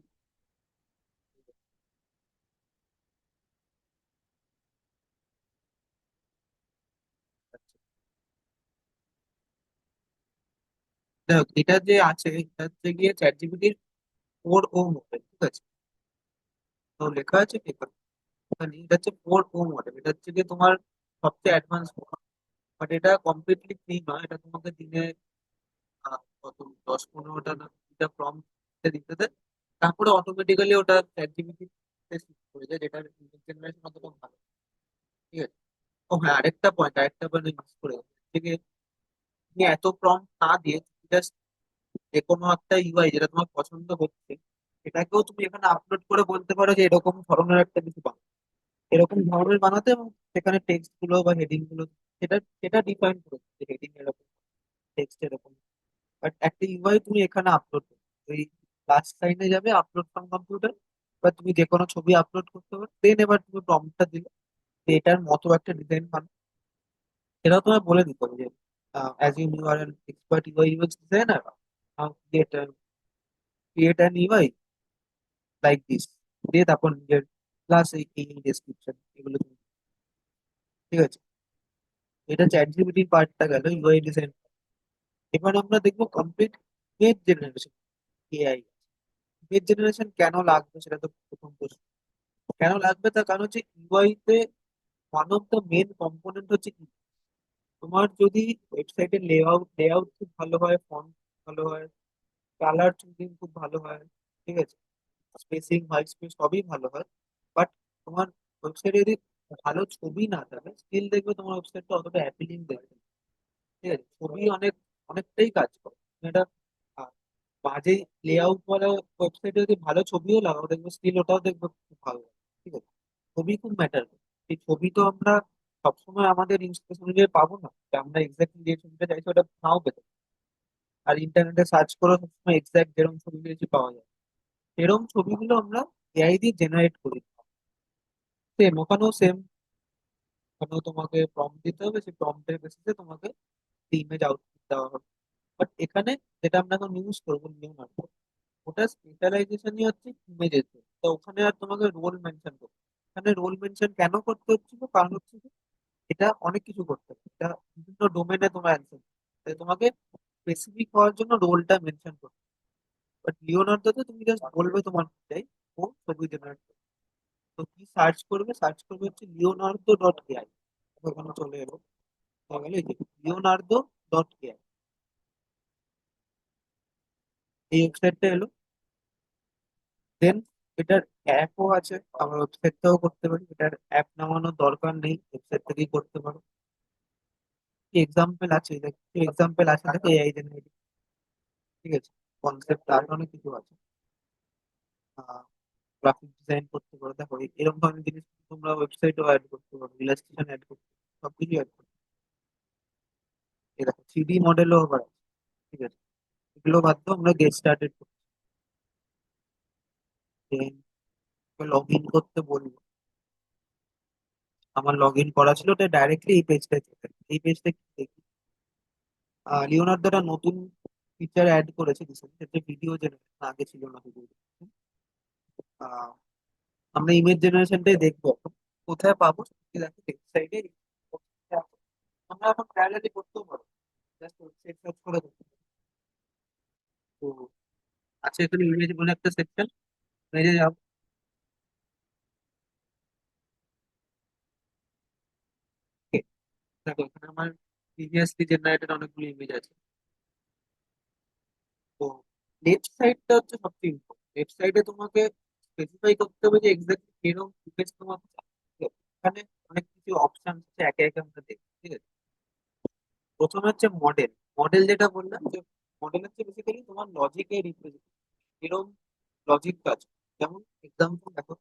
দেখো এটা যে আছে, এটা হচ্ছে গিয়ে চ্যাট জিপিটির 4 ও মডেল, ঠিক আছে। তো লেখা আছে কি এখানে, এটা হচ্ছে 4 ও মডেল, এটা হচ্ছে গিয়ে তোমার সবচেয়ে অ্যাডভান্স। বাট এটা কমপ্লিটলি ফ্রি নয়, এটা তোমাকে দিনে কত 10-15টা না এটা প্রম্পট দিতে দেয়, তারপরে অটোমেটিক্যালি ওটা চ্যাট জিপিটি করে যায়, যেটা জেনারেশন অতটা ভালো, ঠিক আছে। ও হ্যাঁ, আরেকটা পয়েন্ট মিস করে গেছি, থেকে তুমি এত প্রম্পট না দিয়ে জাস্ট যে কোনো একটা ইউআই যেটা তোমার পছন্দ হচ্ছে, সেটাকেও তুমি এখানে আপলোড করে বলতে পারো যে এরকম ধরনের একটা কিছু বানাও, এরকম ধরনের বানাতে, এবং সেখানে টেক্সট গুলো বা হেডিং গুলো সেটা সেটা ডিফাইন করে যে হেডিং এরকম, টেক্সট এরকম। বাট একটা ইউআই তুমি এখানে আপলোড করো, ওই লাস্ট লাইনে যাবে আপলোড ফ্রম কম্পিউটার, বা তুমি যে কোনো ছবি আপলোড করতে পারো, দেন এবার তুমি প্রম্পটটা দিলে যে এটার মতো একটা ডিজাইন বানাও। এটাও তোমায় বলে দিতে হবে যে as you are an expert UI UX designer, create an UI like this, দিয়ে তারপর নিজের প্লাস এই ডেসক্রিপশন এগুলো ঠিক আছে। এটা চ্যাট জিপিটির পার্টটা গেল, ইউআই ডিজাইন। এবার আমরা দেখবো complete image generation, AI. Image generation কেন লাগবে সেটা তো প্রথম প্রশ্ন। কেন লাগবে তার কারণ হচ্ছে ইউআই তে one of the main component হচ্ছে image। তোমার যদি ওয়েবসাইটের লেআউট খুব ভালো হয়, ফন্ট ভালো হয়, কালার চুজিং খুব ভালো হয়, ঠিক আছে, স্পেসিং হোয়াইট স্পেস সবই ভালো হয়, বাট তোমার ওয়েবসাইটে যদি ভালো ছবি না থাকে, স্টিল দেখবে তোমার ওয়েবসাইটটা অতটা অ্যাপিলিং দেখবে না। ঠিক আছে, ছবি অনেক অনেকটাই কাজ করে। তুমি একটা আহ, বাজে লেআউট বলা ওয়েবসাইটে যদি ভালো ছবিও লাগাও দেখবে স্টিল ওটাও দেখবে খুব ভালো লাগে। ঠিক আছে, ছবি খুব ম্যাটার করে। এই ছবি তো আমরা সবসময় আমাদের ইনস্পিরেশন অনুযায়ী পাবো না, যে আমরা এক্সাক্টলি যে ছবিটা চাইছি ওটা নাও পেতে পারি। আর ইন্টারনেটে সার্চ করে সবসময় এক্সাক্ট যেরকম ছবি পেয়েছি পাওয়া যায়, এরকম ছবিগুলো আমরা এআই দিয়ে জেনারেট করি। সেম ওখানেও সেম, ওখানেও তোমাকে প্রম্পট দিতে হবে, সেই প্রম্পটের বেসিসে তোমাকে ইমেজ আউটপুট দেওয়া হবে। বাট এখানে যেটা আমরা এখন ইউজ করবো লিওনার্দো, ওটা স্পেশালাইজেশনই হচ্ছে ইমেজের। তো ওখানে আর তোমাকে রোল মেনশন করতে হবে। এখানে রোল মেনশন কেন করতে হচ্ছিল, কারণ হচ্ছে যে এটা অনেক কিছু করতে হবে, এটা বিভিন্ন ডোমেনে তোমার অ্যান্সার, তাই তোমাকে স্পেসিফিক হওয়ার জন্য রোলটা মেনশন করতে হবে। বাট লিওনার্দোতে তুমি জাস্ট বলবে তোমার চাই, ও ছবি জেনারেট করবে। তো কি সার্চ করবে, সার্চ করবে হচ্ছে লিওনার্দো ডট এআই। ওখানে চলে এলো, হয়ে গেল এই যে লিওনার্দো ডট এআই, এই ওয়েবসাইটটা এলো। দেন এটার অ্যাপও আছে, আমরা ওয়েবসাইট থেকেও করতে পারি, এটার অ্যাপ নামানোর দরকার নেই, ওয়েবসাইট থেকেই করতে পারো। এক্সাম্পল আছে, এক্সাম্পল আছে দেখো এআই জেনারেটিভ। ঠিক আছে, কনসেপ্ট আর অনেক কিছু আছে। গ্রাফিক ডিজাইন করতে পারো, দেখো এরকম ধরনের জিনিস তোমরা ওয়েবসাইটও অ্যাড করতে পারো, ইলাস্ট্রেশন অ্যাড করতে পারো, সবকিছু অ্যাড করতে পারো। এই দেখো থ্রিডি মডেলও আবার আছে। ঠিক আছে, এগুলো বাদ দাও, আমরা গেট স্টার্টেড করছি। লগ ইন করতে বলবো, আমার লগ ইন করা ছিল, ওটা ডাইরেক্টলি এই পেজটা থেকে, এই পেজটা কি দেখি, লিওনার্দো একটা নতুন ফিচার অ্যাড করেছে রিসেন্টলি, যেটা ভিডিও জেনারেশন, আগে ছিল না ভিডিও। আমরা ইমেজ জেনারেশনটাই দেখবো এখন। কোথায় পাবো সেটা দেখো ওয়েবসাইটে। আমরা এখন প্যারালালি করতেও পারবো, জাস্ট ওয়েবসাইট সার্চ করে দেখতে পারো। তো আছে এখানে ইমেজ বলে একটা সেকশন, ইমেজে যাবো। Okay, দেখো এখানে আমার প্রিভিয়াসলি জেনারেটেড অনেকগুলো ইমেজ আছে। তো লেফট সাইডটা হচ্ছে সবচেয়ে ইম্পর্টেন্ট। লেফট সাইডে তোমাকে স্পেসিফাই করতে হবে যে এক্সাক্টলি কিরকম ইমেজ তোমার চাই। ঠিক আছে? এখানে অনেক কিছু অপশন আছে, একে একে আমরা দেখি। ঠিক আছে, প্রথমে হচ্ছে মডেল। মডেল যেটা বললাম, যে মডেল হচ্ছে বেসিক্যালি তোমার লজিকে রিপ্রেজেন্ট, এরকম লজিক কাজ করে। যেমন এক্সাম্পল দেখো,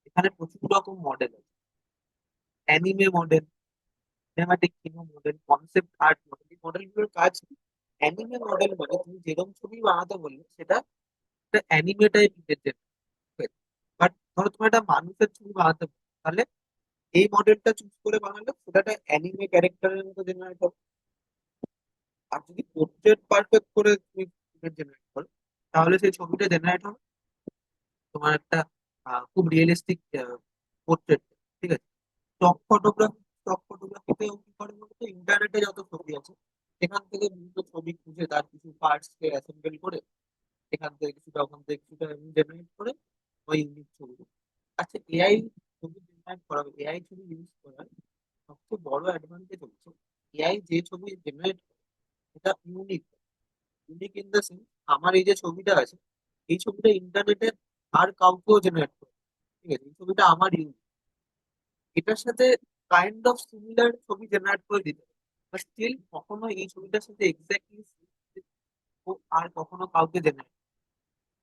এখানে প্রচুর রকম মডেল আছে। Anime model, cinematic model, concept art model. এই মডেলগুলোর কাজ অ্যানিমে মডেল মানে তুমি যেরকম ছবি বানাতে বললে সেটা একটা অ্যানিমে টাইপ ইমেজ। বাট ধরো তোমার একটা মানুষের ছবি বানাতে হবে, তাহলে এই মডেলটা চুজ করে বানালে সেটা একটা অ্যানিমে ক্যারেক্টারের মতো জেনারেট হবে। আর যদি পোর্ট্রেট পারফেক্ট করে তুমি জেনারেট করো, তাহলে সেই ছবিটা জেনারেট হবে তোমার একটা খুব রিয়েলিস্টিক পোর্ট্রেট। ঠিক আছে, স্টক ফটোগ্রাফিতেও কি করে বলতো, ইন্টারনেটে যত ছবি আছে সেখান থেকে বিভিন্ন ছবি খুঁজে তার কিছু পার্টস কে অ্যাসেম্বল করে, এখান থেকে কিছুটা ওখান থেকে কিছুটা জেনারেট করে ওই ইউনিক ছবি। আচ্ছা, এআই ছবি জেনারেট করা, এআই ছবি ইউজ করার সবচেয়ে বড় অ্যাডভান্টেজ হচ্ছে এআই যে ছবি জেনারেট করে এটা unique. Unique in the sense, আমার এই যে ছবিটা আছে, এই ছবিটা ইন্টারনেটে আর কাউকেও জেনারেট করে। ঠিক আছে, এই ছবিটা আমার ইউনিক, এটার সাথে কাইন্ড অফ সিমিলার ছবি জেনারেট করে দিতে পারে। বাট স্টিল কখনো এই ছবিটার সাথে এক্স্যাক্টলি আর কখনো কাউকে জেনারেট,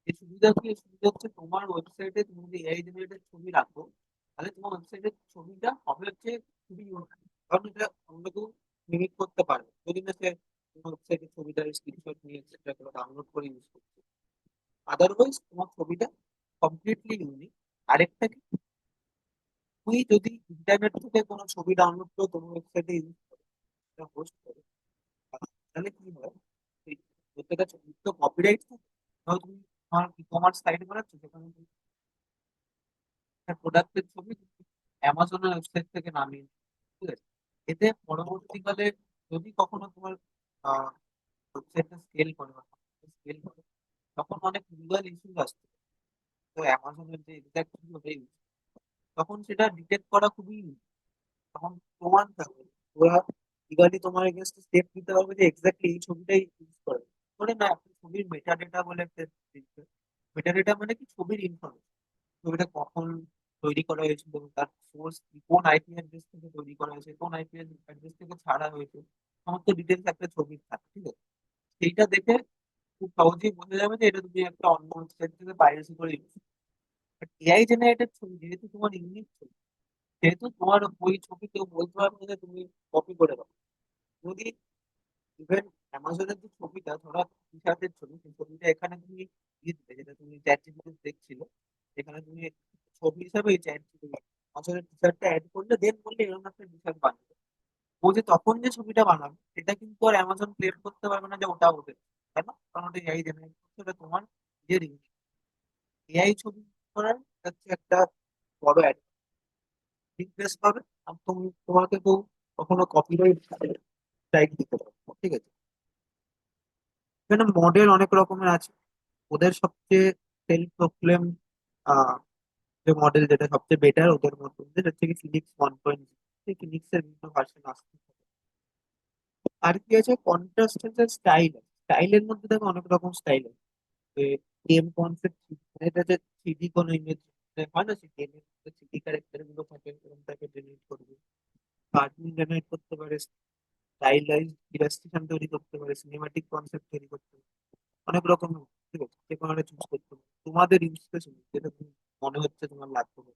এই সুবিধা কি, এই সুবিধা হচ্ছে তোমার ওয়েবসাইটে তুমি যদি এআই জেনারেটেড ছবি রাখো, তাহলে তোমার ওয়েবসাইটের ছবিটা হবে হচ্ছে খুবই ইউনিক। কারণ এটা অন্য কেউ মিমিক করতে পারবে যদি না সে তোমার ওয়েবসাইটের ছবিটার স্ক্রিনশট নিয়ে সেটা ডাউনলোড করে ইউজ করছে। আদারওয়াইজ তোমার ছবিটা কমপ্লিটলি ইউনিক। আরেকটা কি, তুমি যদি ইন্টারনেট থেকে কোনো ছবি ডাউনলোড করে তোমার ওয়েবসাইটে ইউজ করো, পোস্ট করো, তাহলে কি হয়, এই প্রত্যেকটা ছবি তো কপিরাইট থাকে। ধরো তুমি তোমার ই কমার্স সাইট বানাচ্ছো, সেখানে প্রোডাক্টের ছবি অ্যামাজনের ওয়েবসাইট থেকে নামিয়ে নিও। ঠিক আছে, এতে পরবর্তীকালে যদি কখনো তোমার ওয়েবসাইটটা স্কেল করে বা স্কেল করে, তখন অনেক লিগাল ইস্যুস আসছে। তো অ্যামাজনের যে এক্সাক্ট তখন সেটা ডিটেক্ট করা খুবই, তখন প্রমাণ থাকবে, ওরা লিগালি তোমার এগেনস্ট স্টেপ নিতে হবে যে এক্স্যাক্টলি এই ছবিটাই ইউজ করে। ধরে না একটা ছবির মেটা ডেটা বলে একটা, মেটা ডেটা মানে কি, ছবির ইনফরমেশন, ছবিটা কখন তৈরি করা হয়েছিল, তার সোর্স কোন আইপি অ্যাড্রেস থেকে তৈরি করা হয়েছে, কোন আইপি অ্যাড্রেস থেকে ছাড়া হয়েছে, সমস্ত ডিটেলস একটা ছবির থাকে। ঠিক আছে, সেইটা দেখে খুব সহজেই বোঝা যাবে যে এটা তুমি একটা অন্য ওয়েবসাইট থেকে পাইরেসি করে ইউজ। এআই জেনারেটেড ছবি যেহেতু তোমার ইউনিক ছবি, যেহেতু তোমার ওই ছবি কেউ বলতে পারবে না যে তুমি কপি করে দাও। যদি ইভেন অ্যামাজনের যে ছবিটা, ধরো টি শার্টের ছবি, সেই ছবিটা এখানে তুমি দিয়ে দিলে, যেটা তুমি চ্যাট জিপিটি দেখছিলে, এখানে তুমি ছবি হিসাবে এই চ্যাট জিপিটি অ্যামাজনের টি শার্টটা অ্যাড করলে, দেন বললে এরকম একটা টি শার্ট বানাবে। ও যে তখন যে ছবিটা বানাবে সেটা কিন্তু আর অ্যামাজন ক্লেম করতে পারবে না যে ওটা ওদের, তাই না? কারণ ওটা এআই জেনারেট করছে, ওটা তোমার নিজের এআই ছবি করার হচ্ছে একটা বড় অ্যাডভান্টেজ পাবে। আর তুমি, তোমাকে তো কখনো কপিরাইট স্ট্রাইক দিতে পারবে না, ঠিক আছে? এখানে মডেল অনেক রকমের আছে। ওদের সবচেয়ে সেলফ প্রক্লেম যে মডেল, যেটা সবচেয়ে বেটার ওদের মধ্যে, যেটা হচ্ছে কি ফিনিক্স 1.0। ফিনিক্স এর বিভিন্ন ভার্সন আসছে। আর কি আছে, কন্ট্রাস্ট আছে, স্টাইল। স্টাইলের মধ্যে দেখো অনেক রকম স্টাইল আছে। গেম কনসেপ্ট, এটা যে থ্রিডি কোনো ইমেজ হয় না, সেই গেমের থ্রিডি ক্যারেক্টার গুলো থাকে, এরকম টাইপের জেনারেট করবে। কার্টুন জেনারেট করতে পারে, স্টাইলাইজ ইলাস্ট্রেশন তৈরি করতে পারে, সিনেমাটিক কনসেপ্ট তৈরি করতে পারে, অনেক রকম। ঠিক আছে, যে কোনো চুজ করতে পারে তোমাদের ইউজ কেস, যেটা তুমি মনে হচ্ছে তোমার লাগবে।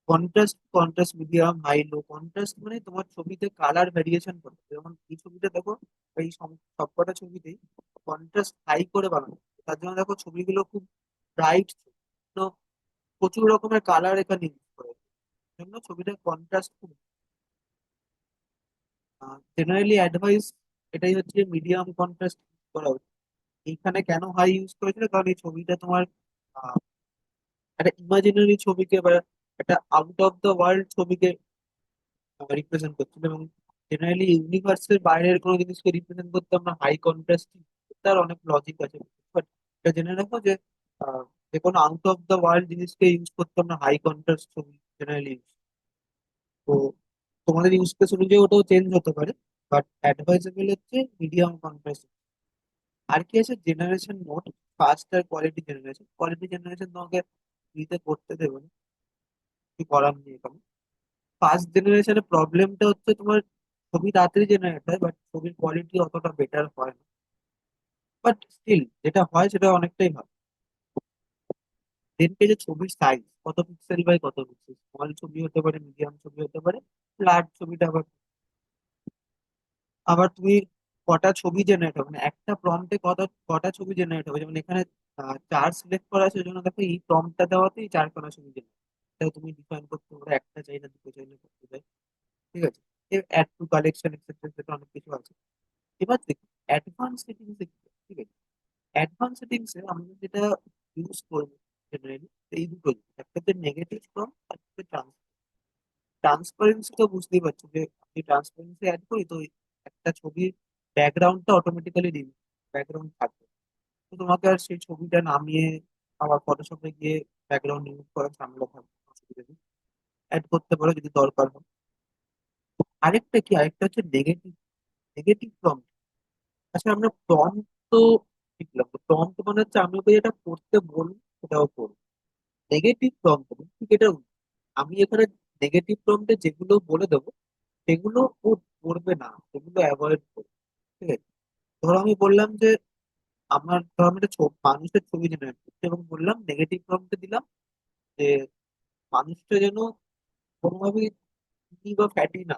কন্ট্রাস্ট, কন্ট্রাস্ট মিডিয়াম, হাই, লো। কন্ট্রাস্ট মানে তোমার ছবিতে কালার ভ্যারিয়েশন করতে, যেমন এই ছবিটা দেখো, এই সবকটা ছবিতেই কন্ট্রাস্ট হাই করে বানানো। তার জন্য দেখো ছবিগুলো খুব ব্রাইট, তো প্রচুর রকমের কালার এখানে ইউজ করে, জন্য ছবিটার কন্ট্রাস্ট খুব। জেনারেলি অ্যাডভাইস এটাই হচ্ছে, মিডিয়াম কন্ট্রাস্ট করা উচিত। এইখানে কেন হাই ইউজ করেছিল, কারণ এই ছবিটা তোমার আহ, একটা ইমাজিনারি ছবিকে বা একটা আউট অফ দ্য ওয়ার্ল্ড ছবিকে রিপ্রেজেন্ট করছিল, এবং জেনারেলি ইউনিভার্সের বাইরের কোনো জিনিসকে রিপ্রেজেন্ট করতে আমরা হাই কন্ট্রাস্ট, তার অনেক লজিক আছে। বাট এটা জেনে রাখো যে যে কোনো আউট অফ দ্য ওয়ার্ল্ড জিনিসকে ইউজ করতে আমরা হাই কন্ট্রাস্ট ছবি জেনারেলি ইউজ। তো তোমাদের ইউজ কেস অনুযায়ী ওটাও চেঞ্জ হতে পারে, বাট অ্যাডভাইজেবল হচ্ছে মিডিয়াম কন্ট্রাস্ট। আর কি আছে, জেনারেশন মোড, ফাস্ট আর কোয়ালিটি জেনারেশন। কোয়ালিটি জেনারেশন তোমাকে ফ্রিতে করতে দেবে না, কি করার নেই এখানে। ফার্স্ট জেনারেশনের প্রবলেমটা হচ্ছে তোমার ছবি তাড়াতাড়ি জেনারেট হয়, বাট ছবির কোয়ালিটি অতটা বেটার হয় না। বাট স্টিল যেটা হয় সেটা অনেকটাই ভালো। দেন পেজে ছবির সাইজ, কত পিক্সেল বাই কত পিক্সেল, স্মল ছবি হতে পারে, মিডিয়াম ছবি হতে পারে, লার্জ ছবিটা আবার। আবার তুমি কটা ছবি জেনারেট হবে, মানে একটা প্রম্পটে কত কটা ছবি জেনারেট হবে, যেমন এখানে চার সিলেক্ট করা আছে, ওই জন্য দেখো এই প্রম্পটটা দেওয়াতেই চারখানা ছবি জেনারেট। তুমি ডিফাইন করতে পারো, একটা চাই না দুটো চাই না করতে চাই, ঠিক আছে? অ্যাড টু কালেকশন এক্সেট্রা, অনেক কিছু আছে। এবার দেখি অ্যাডভান্স সেটিংস এ, ঠিক আছে? অ্যাডভান্স সেটিংস এ আমরা যেটা ইউজ করবো জেনারেলি, এই দুটো, একটা হচ্ছে নেগেটিভ প্রম্পট আর একটা ট্রান্সপারেন্সি। তো বুঝতেই পারছো যে আমি ট্রান্সপারেন্সি অ্যাড করি, তো একটা ছবির ব্যাকগ্রাউন্ডটা অটোমেটিক্যালি রিমুভ, ব্যাকগ্রাউন্ড থাকবে। তো তোমাকে আর সেই ছবিটা নামিয়ে আবার ফটোশপে গিয়ে ব্যাকগ্রাউন্ড রিমুভ করার ঝামেলা থাকবে না, অসুবিধা নেই। অ্যাড করতে পারো যদি দরকার হয়। আরেকটা কি, আরেকটা হচ্ছে নেগেটিভ, নেগেটিভ প্রম্পট। আচ্ছা, আমরা প্রম্পট তো শিখলাম, তো প্রম্পট মানে হচ্ছে আমি ওকে যেটা করতে বলবো সেটাও করবো। নেগেটিভ প্রম্পট ঠিক এটা উল্টো। আমি এখানে নেগেটিভ প্রম্পটে যেগুলো বলে দেবো সেগুলো ও করবে না, সেগুলো অ্যাভয়েড করবে, ঠিক আছে? ধরো আমি বললাম যে ধরো আমি একটা মানুষের ছবি জেনারেট করছি, এবং বললাম নেগেটিভ প্রম্পটে দিলাম যে মানুষটা যেন কোনোভাবেই চিনি বা ফ্যাটি না,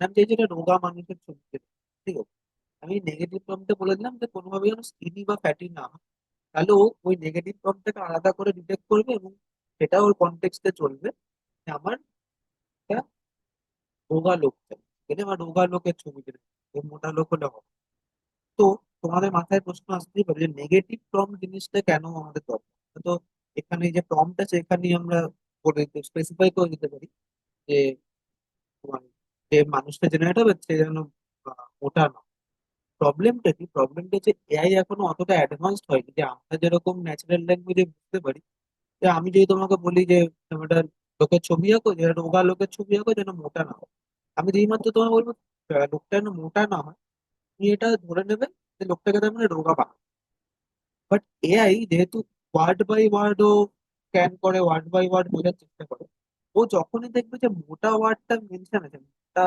আমি চাই যেটা রোগা মানুষের ছবি যেটা, ঠিক আছে? আমি নেগেটিভ প্রম্পটে বলে দিলাম যে কোনোভাবেই যেন স্কিনি বা ফ্যাটি না হয়। তাহলে ও ওই নেগেটিভ প্রম্পটটাকে আলাদা করে ডিটেক্ট করবে, এবং সেটা ওর কনটেক্সটে চলবে যে আমার একটা রোগা লোক চাই, এখানে আমার রোগা লোকের ছবি যেটা, মোটা লোক হলে হবে। তো তোমাদের মাথায় প্রশ্ন আসতেই পারে যে নেগেটিভ প্রম্পট জিনিসটা কেন আমাদের দরকার। তো এখানে যে প্রম্পট আছে এখানেই আমরা বলে স্পেসিফাই করে দিতে পারি যে তোমার যে মানুষটা জেনারেট হবে সে যেন মোটা না। প্রবলেমটা কি, প্রবলেমটা হচ্ছে এআই এখনো অতটা অ্যাডভান্সড হয়নি যে আমরা যেরকম ন্যাচারাল ল্যাঙ্গুয়েজে বুঝতে পারি। যে আমি যদি তোমাকে বলি যে তুমি একটা লোকের ছবি আঁকো, যে রোগা লোকের ছবি আঁকো যেন মোটা না হয়, আমি যেই মাত্র তোমাকে বলবো লোকটা যেন মোটা না হয়, তুমি এটা ধরে নেবে যে লোকটাকে তার মানে রোগা বানাবে। বাট এআই যেহেতু ওয়ার্ড বাই ওয়ার্ড ও স্ক্যান করে, ওয়ার্ড বাই ওয়ার্ড বোঝার চেষ্টা করে, ও যখনই দেখবে যে মোটা ওয়ার্ডটা মেনশন আছে, মোটা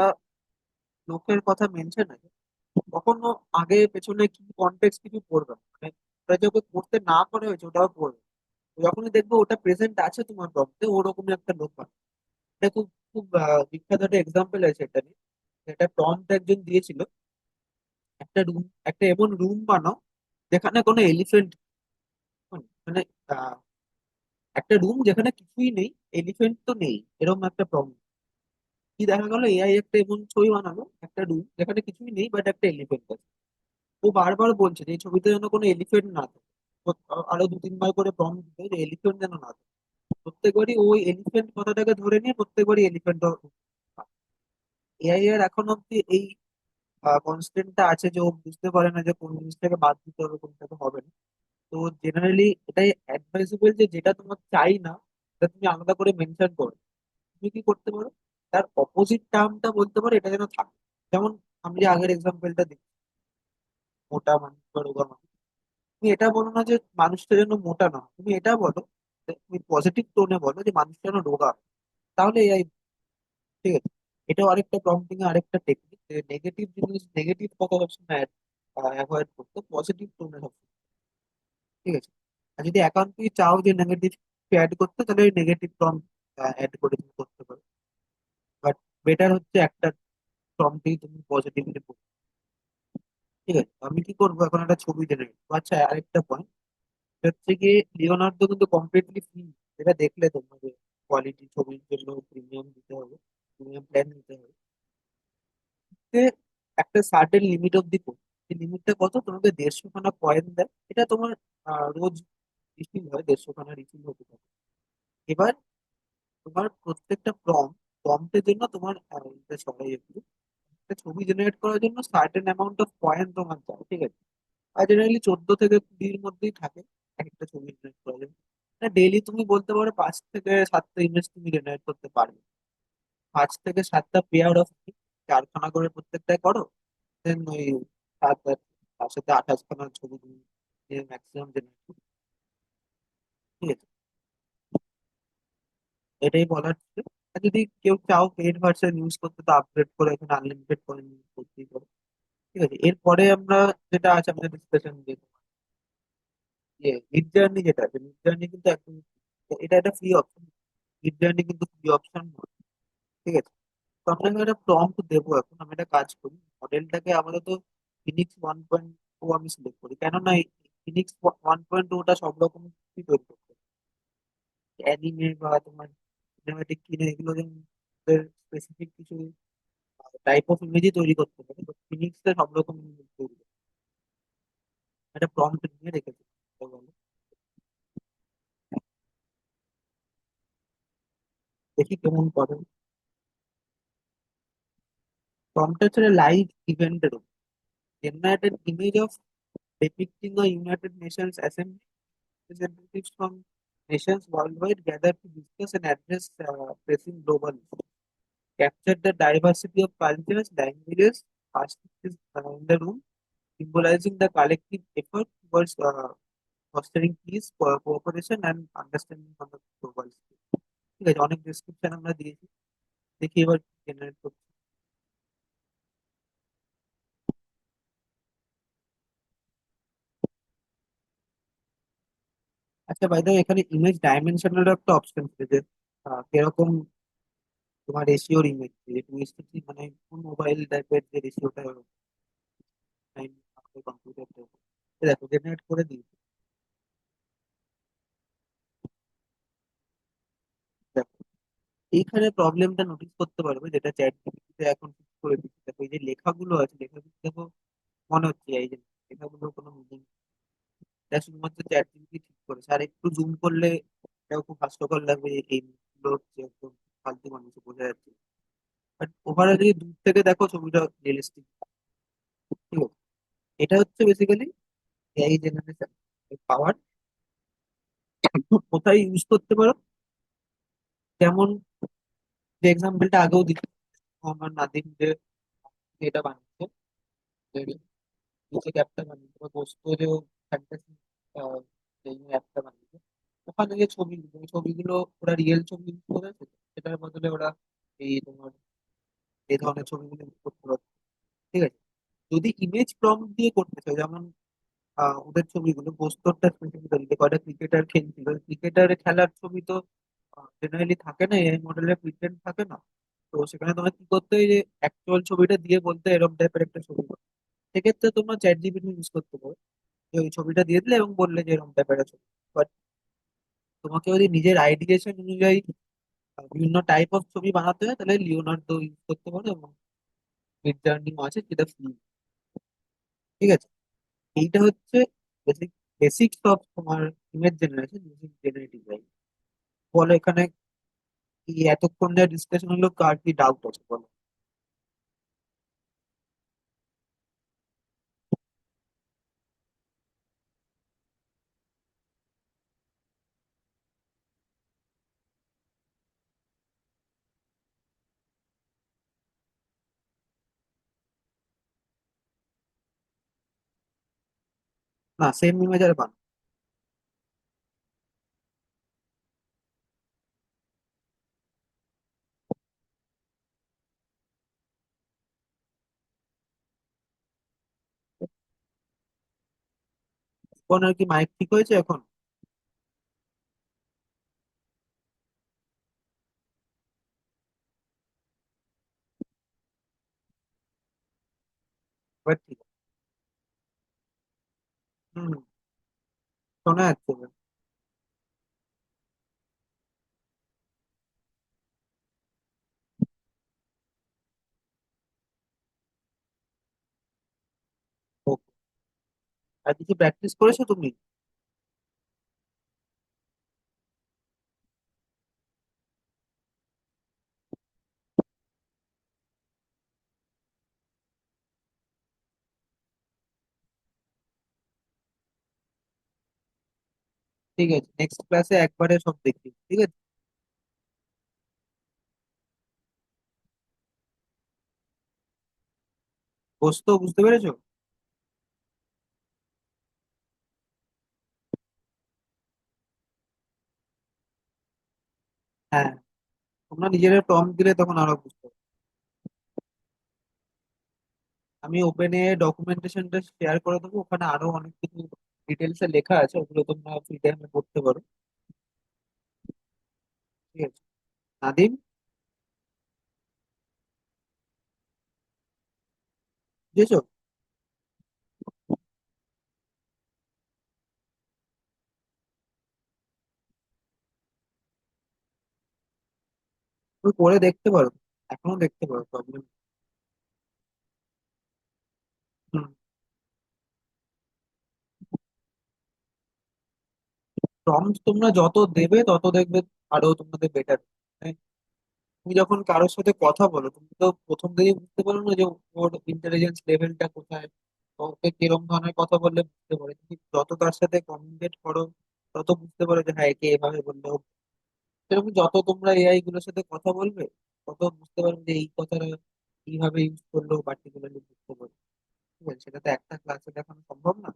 লোকের কথা মেনশন আছে, কখনো আগে পেছনে কি কনটেক্সট কিছু পড়বে না। মানে ওটা যে ওকে করতে না করে হয়েছে ওটাও পড়বে। যখনই দেখবো ওটা প্রেজেন্ট আছে তোমার প্রম্পটে, ওরকমই একটা লোক বানাবে। এটা খুব খুব বিখ্যাত একটা এক্সাম্পল আছে এটা নিয়ে। এটা প্রম্পট একজন দিয়েছিল, একটা রুম, একটা এমন রুম বানাও যেখানে কোনো এলিফেন্ট, মানে আহ, একটা রুম যেখানে কিছুই নেই, এলিফেন্ট তো নেই, এরকম একটা প্রম্পট। কি দেখা গেল, এআই একটা এমন ছবি বানালো, একটা রুম যেখানে কিছুই নেই বাট একটা এলিফেন্ট আছে। ও বারবার বলছে যে এই ছবিতে যেন কোনো এলিফেন্ট না থাকে। তো আরো দু তিনবার করে প্রম্পট দিতে যে এলিফেন্ট যেন না থাকে। প্রত্যেকবারই ওই এলিফেন্ট কথাটাকে ধরে নিয়ে প্রত্যেকবারই এলিফেন্ট। এআই এর এখন অব্দি এই কনস্ট্যান্টটা আছে যে ও বুঝতে পারে না যে কোন জিনিসটাকে বাদ দিতে হবে, কোনটাকে হবে না। তো জেনারেলি এটাই অ্যাডভাইসেবল যে যেটা তোমার চাই না সেটা তুমি আলাদা করে মেনশন করো। তুমি কি করতে পারো, তার অপোজিট টার্মটা বলতে পারো এটা যেন থাকে। যেমন আমি যে আগের এক্সাম্পলটা দিই, মোটা মানুষ বা রোগা মানুষ, তুমি এটা বলো না যে মানুষটা যেন মোটা না হয়। তুমি এটা বলো, তুমি পজিটিভ টোনে বলো যে মানুষটা যেন রোগা হয়। তাহলে এআই, ঠিক আছে। এটাও আরেকটা প্রম্পটিং এর আরেকটা টেকনিক, যে নেগেটিভ জিনিস, নেগেটিভ কথা সবসময় অ্যাভয়েড করতে, পজিটিভ টোনে হবে। ঠিক আছে। আর যদি একান্তই চাও যে নেগেটিভ অ্যাড করতে, তাহলে নেগেটিভ প্রম্পট অ্যাড করে তুমি করতে পারো। বাট বেটার হচ্ছে একটা প্রম্পটেই তুমি পজিটিভলি। ঠিক আছে, আমি কি করবো এখন, একটা ছবি জেনারেট। আচ্ছা, আরেকটা পয়েন্ট হচ্ছে কি, লিওনার্দো কিন্তু কমপ্লিটলি ফ্রি। যেটা দেখলে তোমরা যে কোয়ালিটি ছবির জন্য প্রিমিয়াম দিতে হবে, প্রিমিয়াম প্ল্যান নিতে হবে। যে একটা সার্টেন লিমিট অব্দি করো। এই লিমিটটা কত, তোমাকে 150 খানা কয়েন দেয়। এটা তোমার রোজ রিফিল হয়, 150 খানা রিফিল হতে থাকে। এবার তোমার প্রত্যেকটা প্রম্পটের জন্য তোমার এটা সবাই একটু, একটা ছবি জেনারেট করার জন্য সার্টেন অ্যামাউন্ট অফ কয়েন তোমার চাই। ঠিক আছে। আর জেনারেলি 14 থেকে 20-র মধ্যেই থাকে এক একটা ছবি জেনারেট করার জন্য। ডেইলি তুমি বলতে পারো 5 থেকে 7টা ইমেজ তুমি জেনারেট করতে পারবে। 5 থেকে 7টা পেয়ার অফ, 4 খানা করে প্রত্যেকটাই করো। দেন ওই তার সাথে 28 খানা ছবি তুমি ম্যাক্সিমাম জেনারেট করো। ঠিক আছে, এটাই বলার ছিল। আর যদি কেউ চাও পেড ভার্সন ইউজ করতে, তো আপগ্রেড করে এখানে আনলিমিটেড করে ইউজ করতেই পারো। ঠিক আছে, এরপরে আমরা যেটা আছে আমাদের ডিসকাশন, যে মিড জার্নি যেটা আছে, মিড জার্নি কিন্তু একদম, এটা একটা ফ্রি অপশন। মিড জার্নি কিন্তু ফ্রি অপশন। ঠিক আছে, তো আপনাকে একটা প্রম্পট দেবো। এখন আমি একটা কাজ করি, মডেলটাকে আপাতত ফিনিক্স 1.0 আমি সিলেক্ট করি, কেননা ফিনিক্স 1.0টা সব রকম কিছুই তৈরি করতে, অ্যানিমে বা তোমার সিনেমাটিক কিনে এগুলো স্পেসিফিক কিছু টাইপ অফ ইমেজই তৈরি করতে পারে। তো ফিনিক্সে সব রকম image তৈরি করে। একটা প্রম্পট নিয়ে রেখেছি। তো বলো, দেখি কেমন করে। প্রম্পট হচ্ছে লাইভ ইভেন্টের উপর, generate an image of depicting a United Nations assembly. Representatives from nations worldwide gather to discuss and address pressing global issues. Capture the diversity of cultures, languages, perspectives in the room, symbolizing the collective effort towards fostering peace, cooperation, and understanding on the global scale. ঠিক আছে, অনেক ডিসক্রিপশন আমরা দিয়েছি। দেখি এবার জেনারেট করছি। আচ্ছা, বাই দ্য ওয়ে, এখানে ইমেজ ডাইমেনশনের একটা অপশন আছে, যে কিরকম তোমার রেশিওর ইমেজ, যে 2:3, মানে মোবাইল টাইপের যে রেশিওটা কম্পিউটার। দেখো জেনারেট করে দিয়েছি। দেখো, এইখানে প্রবলেমটা নোটিস করতে পারবে, যেটা চ্যাট জিপিটিতে এখন ঠিক করে দিচ্ছে। দেখো এই যে লেখাগুলো আছে, লেখাগুলো দেখো মনে হচ্ছে এই যে লেখাগুলোর কোনো মিনিং, এটা শুধুমাত্র চ্যাট জিপিটি ঠিক করেছে। আর একটু জুম করলে এটাও খুব হাস্যকর লাগবে, এইগুলো হচ্ছে একদম ফালতু মানুষ বোঝা যাচ্ছে। বাট ওভারঅল যদি দূর থেকে দেখো ছবিটা রিয়েলিস্টিক। ঠিক আছে, এটা হচ্ছে বেসিক্যালি এআই জেনারেশন পাওয়ার। কোথায় ইউজ করতে পারো, যেমন যে এক্সাম্পলটা আগেও দিচ্ছি, আমার নাদিম যে এটা বানিয়েছে, যে নিচে ক্যাপটা বানিয়েছে বা দোস্ত যে ফ্যান্টাসি যে অ্যাপটা বানিয়েছে, ওখানে যে ছবিগুলো, ওই ছবিগুলো ওরা রিয়েল ছবি ইউজ করেছে। সেটার বদলে ওরা এই তোমার এই ধরনের ছবিগুলো ইউজ করতে পারছে। ঠিক আছে, যদি ইমেজ প্রম্পট দিয়ে করতে চাও, যেমন ওদের ছবিগুলো পোস্টারটা স্পেসিফিক্যালি কয়টা ক্রিকেটার খেলছিল, ক্রিকেটারের খেলার ছবি তো জেনারেলি থাকে না, এই মডেলের প্রিন্টেড থাকে না। তো সেখানে তোমার কি করতে হয় যে অ্যাকচুয়াল ছবিটা দিয়ে বলতে এরকম টাইপের একটা ছবি করো। সেক্ষেত্রে তোমরা চ্যাট জিপিটি ইউজ করতে পারো, যে ওই ছবিটা দিয়ে দিলে এবং বললে যে এরকম টাইপের একটা ছবি। বাট তোমাকে যদি নিজের আইডিয়েশন অনুযায়ী বিভিন্ন টাইপ অফ ছবি বানাতে হয়, তাহলে লিওনার্দো ইউজ করতে পারো, এবং মিড জার্নি আছে যেটা ফ্রি। ঠিক আছে, এইটা হচ্ছে বেসিক বেসিক্স অফ তোমার image generation using generative AI. বলো এখানে কি এতক্ষণ যা ডিসকাশন হলো কার কি ডাউট আছে বলো। না, সেম ইমেজ আর বানাও। এখন আর কি মাইক ঠিক হয়েছে এখন? এবার ঠিক আছে। হুম, শোনা যাচ্ছে এবার। Okay. আর কিছু প্র্যাকটিস করেছো তুমি? ঠিক আছে, নেক্সট ক্লাসে একবারে সব দেখি, ঠিক আছে? বুঝতে বুঝতে পেরেছো? হ্যাঁ, তোমরা নিজেদের প্রম্পট দিলে তখন আরো বুঝতে পারবে। আমি ওপেন এ ডকুমেন্টেশনটা শেয়ার করে দেবো, ওখানে আরো অনেক কিছু ডিটেলস এ লেখা আছে, ওগুলো তোমরা ফ্রি টাইমে পড়তে পারো। ঠিক আছে নাদিম, বুঝেছো? তুমি পড়ে দেখতে পারো, এখনো দেখতে পারো, প্রবলেম। প্রম্পট তোমরা যত দেবে তত দেখবে আরো তোমাদের বেটার। তুমি যখন কারোর সাথে কথা বলো, তুমি তো প্রথম থেকেই বুঝতে পারো না যে ওর ইন্টেলিজেন্স লেভেলটা কোথায়, বা ওকে কিরকম ধরনের কথা বললে বুঝতে পারে। তুমি যত তার সাথে কমিউনিকেট করো, তত বুঝতে পারো যে হ্যাঁ একে এভাবে বললে হোক। সেরকম যত তোমরা এআই গুলোর সাথে কথা বলবে, তত বুঝতে পারবে যে এই কথাটা এইভাবে ইউজ করলেও পার্টিকুলারলি বুঝতে পারবে। ঠিক আছে, সেটা তো একটা ক্লাসে দেখানো সম্ভব না,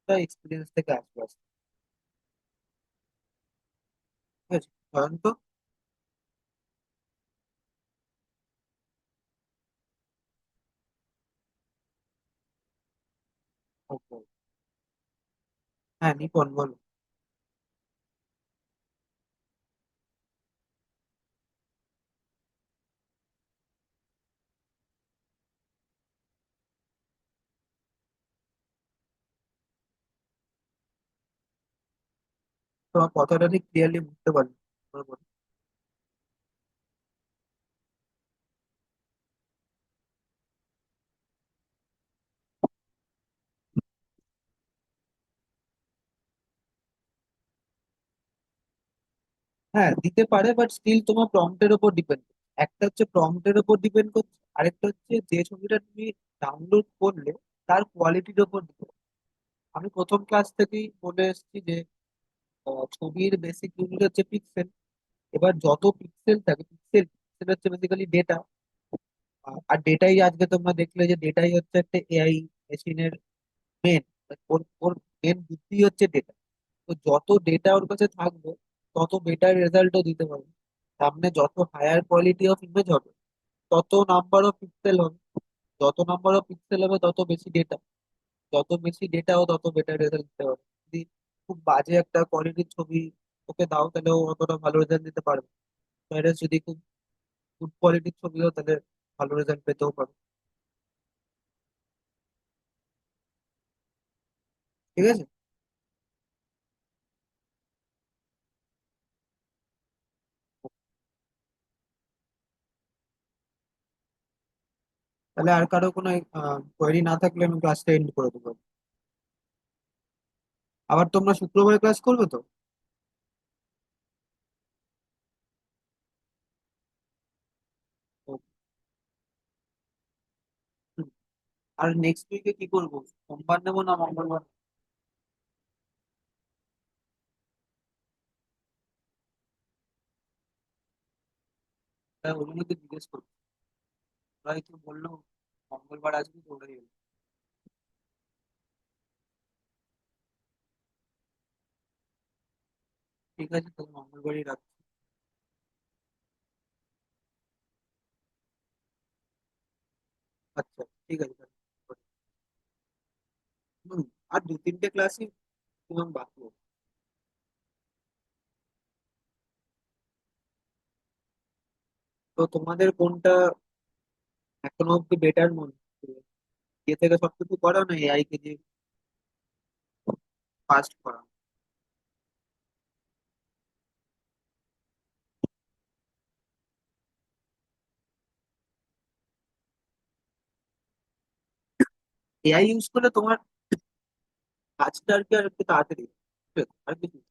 এটা এক্সপিরিয়েন্স থেকে আসবে আসবে। ঠিক আছে, কারণ তো okay. হ্যাঁ, নিপন বলো। তোমার কথাটা ঠিক ক্লিয়ারলি বুঝতে পারি। হ্যাঁ দিতে পারে, বাট স্টিল তোমার প্রম্পটের উপর ডিপেন্ড। একটা হচ্ছে প্রম্পটের উপর ডিপেন্ড করছে, আরেকটা হচ্ছে যে ছবিটা তুমি ডাউনলোড করলে তার কোয়ালিটির উপর depend। আমি প্রথম ক্লাস থেকেই বলে এসেছি যে ছবির বেসিক ইউনিট হচ্ছে পিক্সেল। এবার যত পিক্সেল থাকে, পিক্সেল পিক্সেল হচ্ছে বেসিক্যালি ডেটা। আর ডেটাই আজকে তোমরা দেখলে যে ডেটাই হচ্ছে একটা এআই মেশিনের মেন, ওর ওর মেন বুদ্ধি হচ্ছে ডেটা। তো যত ডেটা ওর কাছে থাকবে, তত বেটার রেজাল্টও দিতে পারবে। সামনে যত হায়ার কোয়ালিটি অফ ইমেজ হবে, তত নাম্বার অফ পিক্সেল হবে, যত নাম্বার অফ পিক্সেল হবে তত বেশি ডেটা, যত বেশি ডেটা ও তত বেটার রেজাল্ট দিতে পারবে। যদি খুব বাজে একটা কোয়ালিটির ছবি ওকে দাও তাহলে ও অতটা ভালো রেজাল্ট দিতে পারবে। Whereas যদি খুব গুড কোয়ালিটির ছবি হয় তাহলে ভালো রেজাল্ট পেতেও পারবে। ঠিক আছে। তাহলে আর কারো কোনো কোয়েরি না থাকলে আমি ক্লাসটা এন্ড করে দেবো। আবার তোমরা শুক্রবার ক্লাস করবে তো? ও, হুম। আর নেক্সট উইকে কি করবো, সোমবার নেবো না মঙ্গলবার? হ্যাঁ, ওই জন্য তো জিজ্ঞেস করবো। ওরাই তো বললো মঙ্গলবার আসবি, তো ওরাই এলো। ঠিক আছে, তাহলে মঙ্গলবারই রাখছি। আচ্ছা, ঠিক আছে তাহলে। হুম। আর দু তিনটে ক্লাসই তোমার বাকি আছে। তো তোমাদের কোনটা এখনো অব্দি বেটার মনে হচ্ছে? এ থেকে সবকিছু করা না এআই কে দিয়ে ফাস্ট করা? এআই ইউজ করলে তোমার কাজটা আর কি আর একটু তাড়াতাড়ি হবে। আর কিছু না।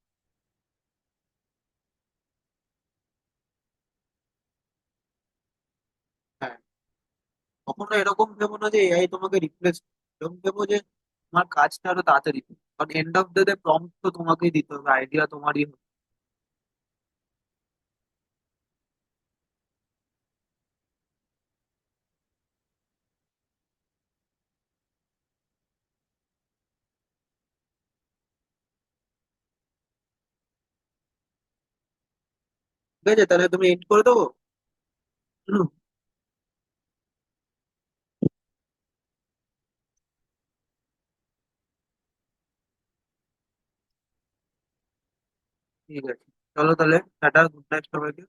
হ্যাঁ, কখনো এরকম ভেবো না যে এআই তোমাকে রিপ্লেস, এরকম ভেবো যে তোমার কাজটা আরো তাড়াতাড়ি হবে। কারণ end of the day prompt তো তোমাকেই দিতে হবে, আইডিয়া তোমারই হবে। ঠিক আছে, তাহলে তুমি এন্ড করে দেবো। হুম, ঠিক আছে। চলো তাহলে, টাটা, গুড নাইট সবাইকে।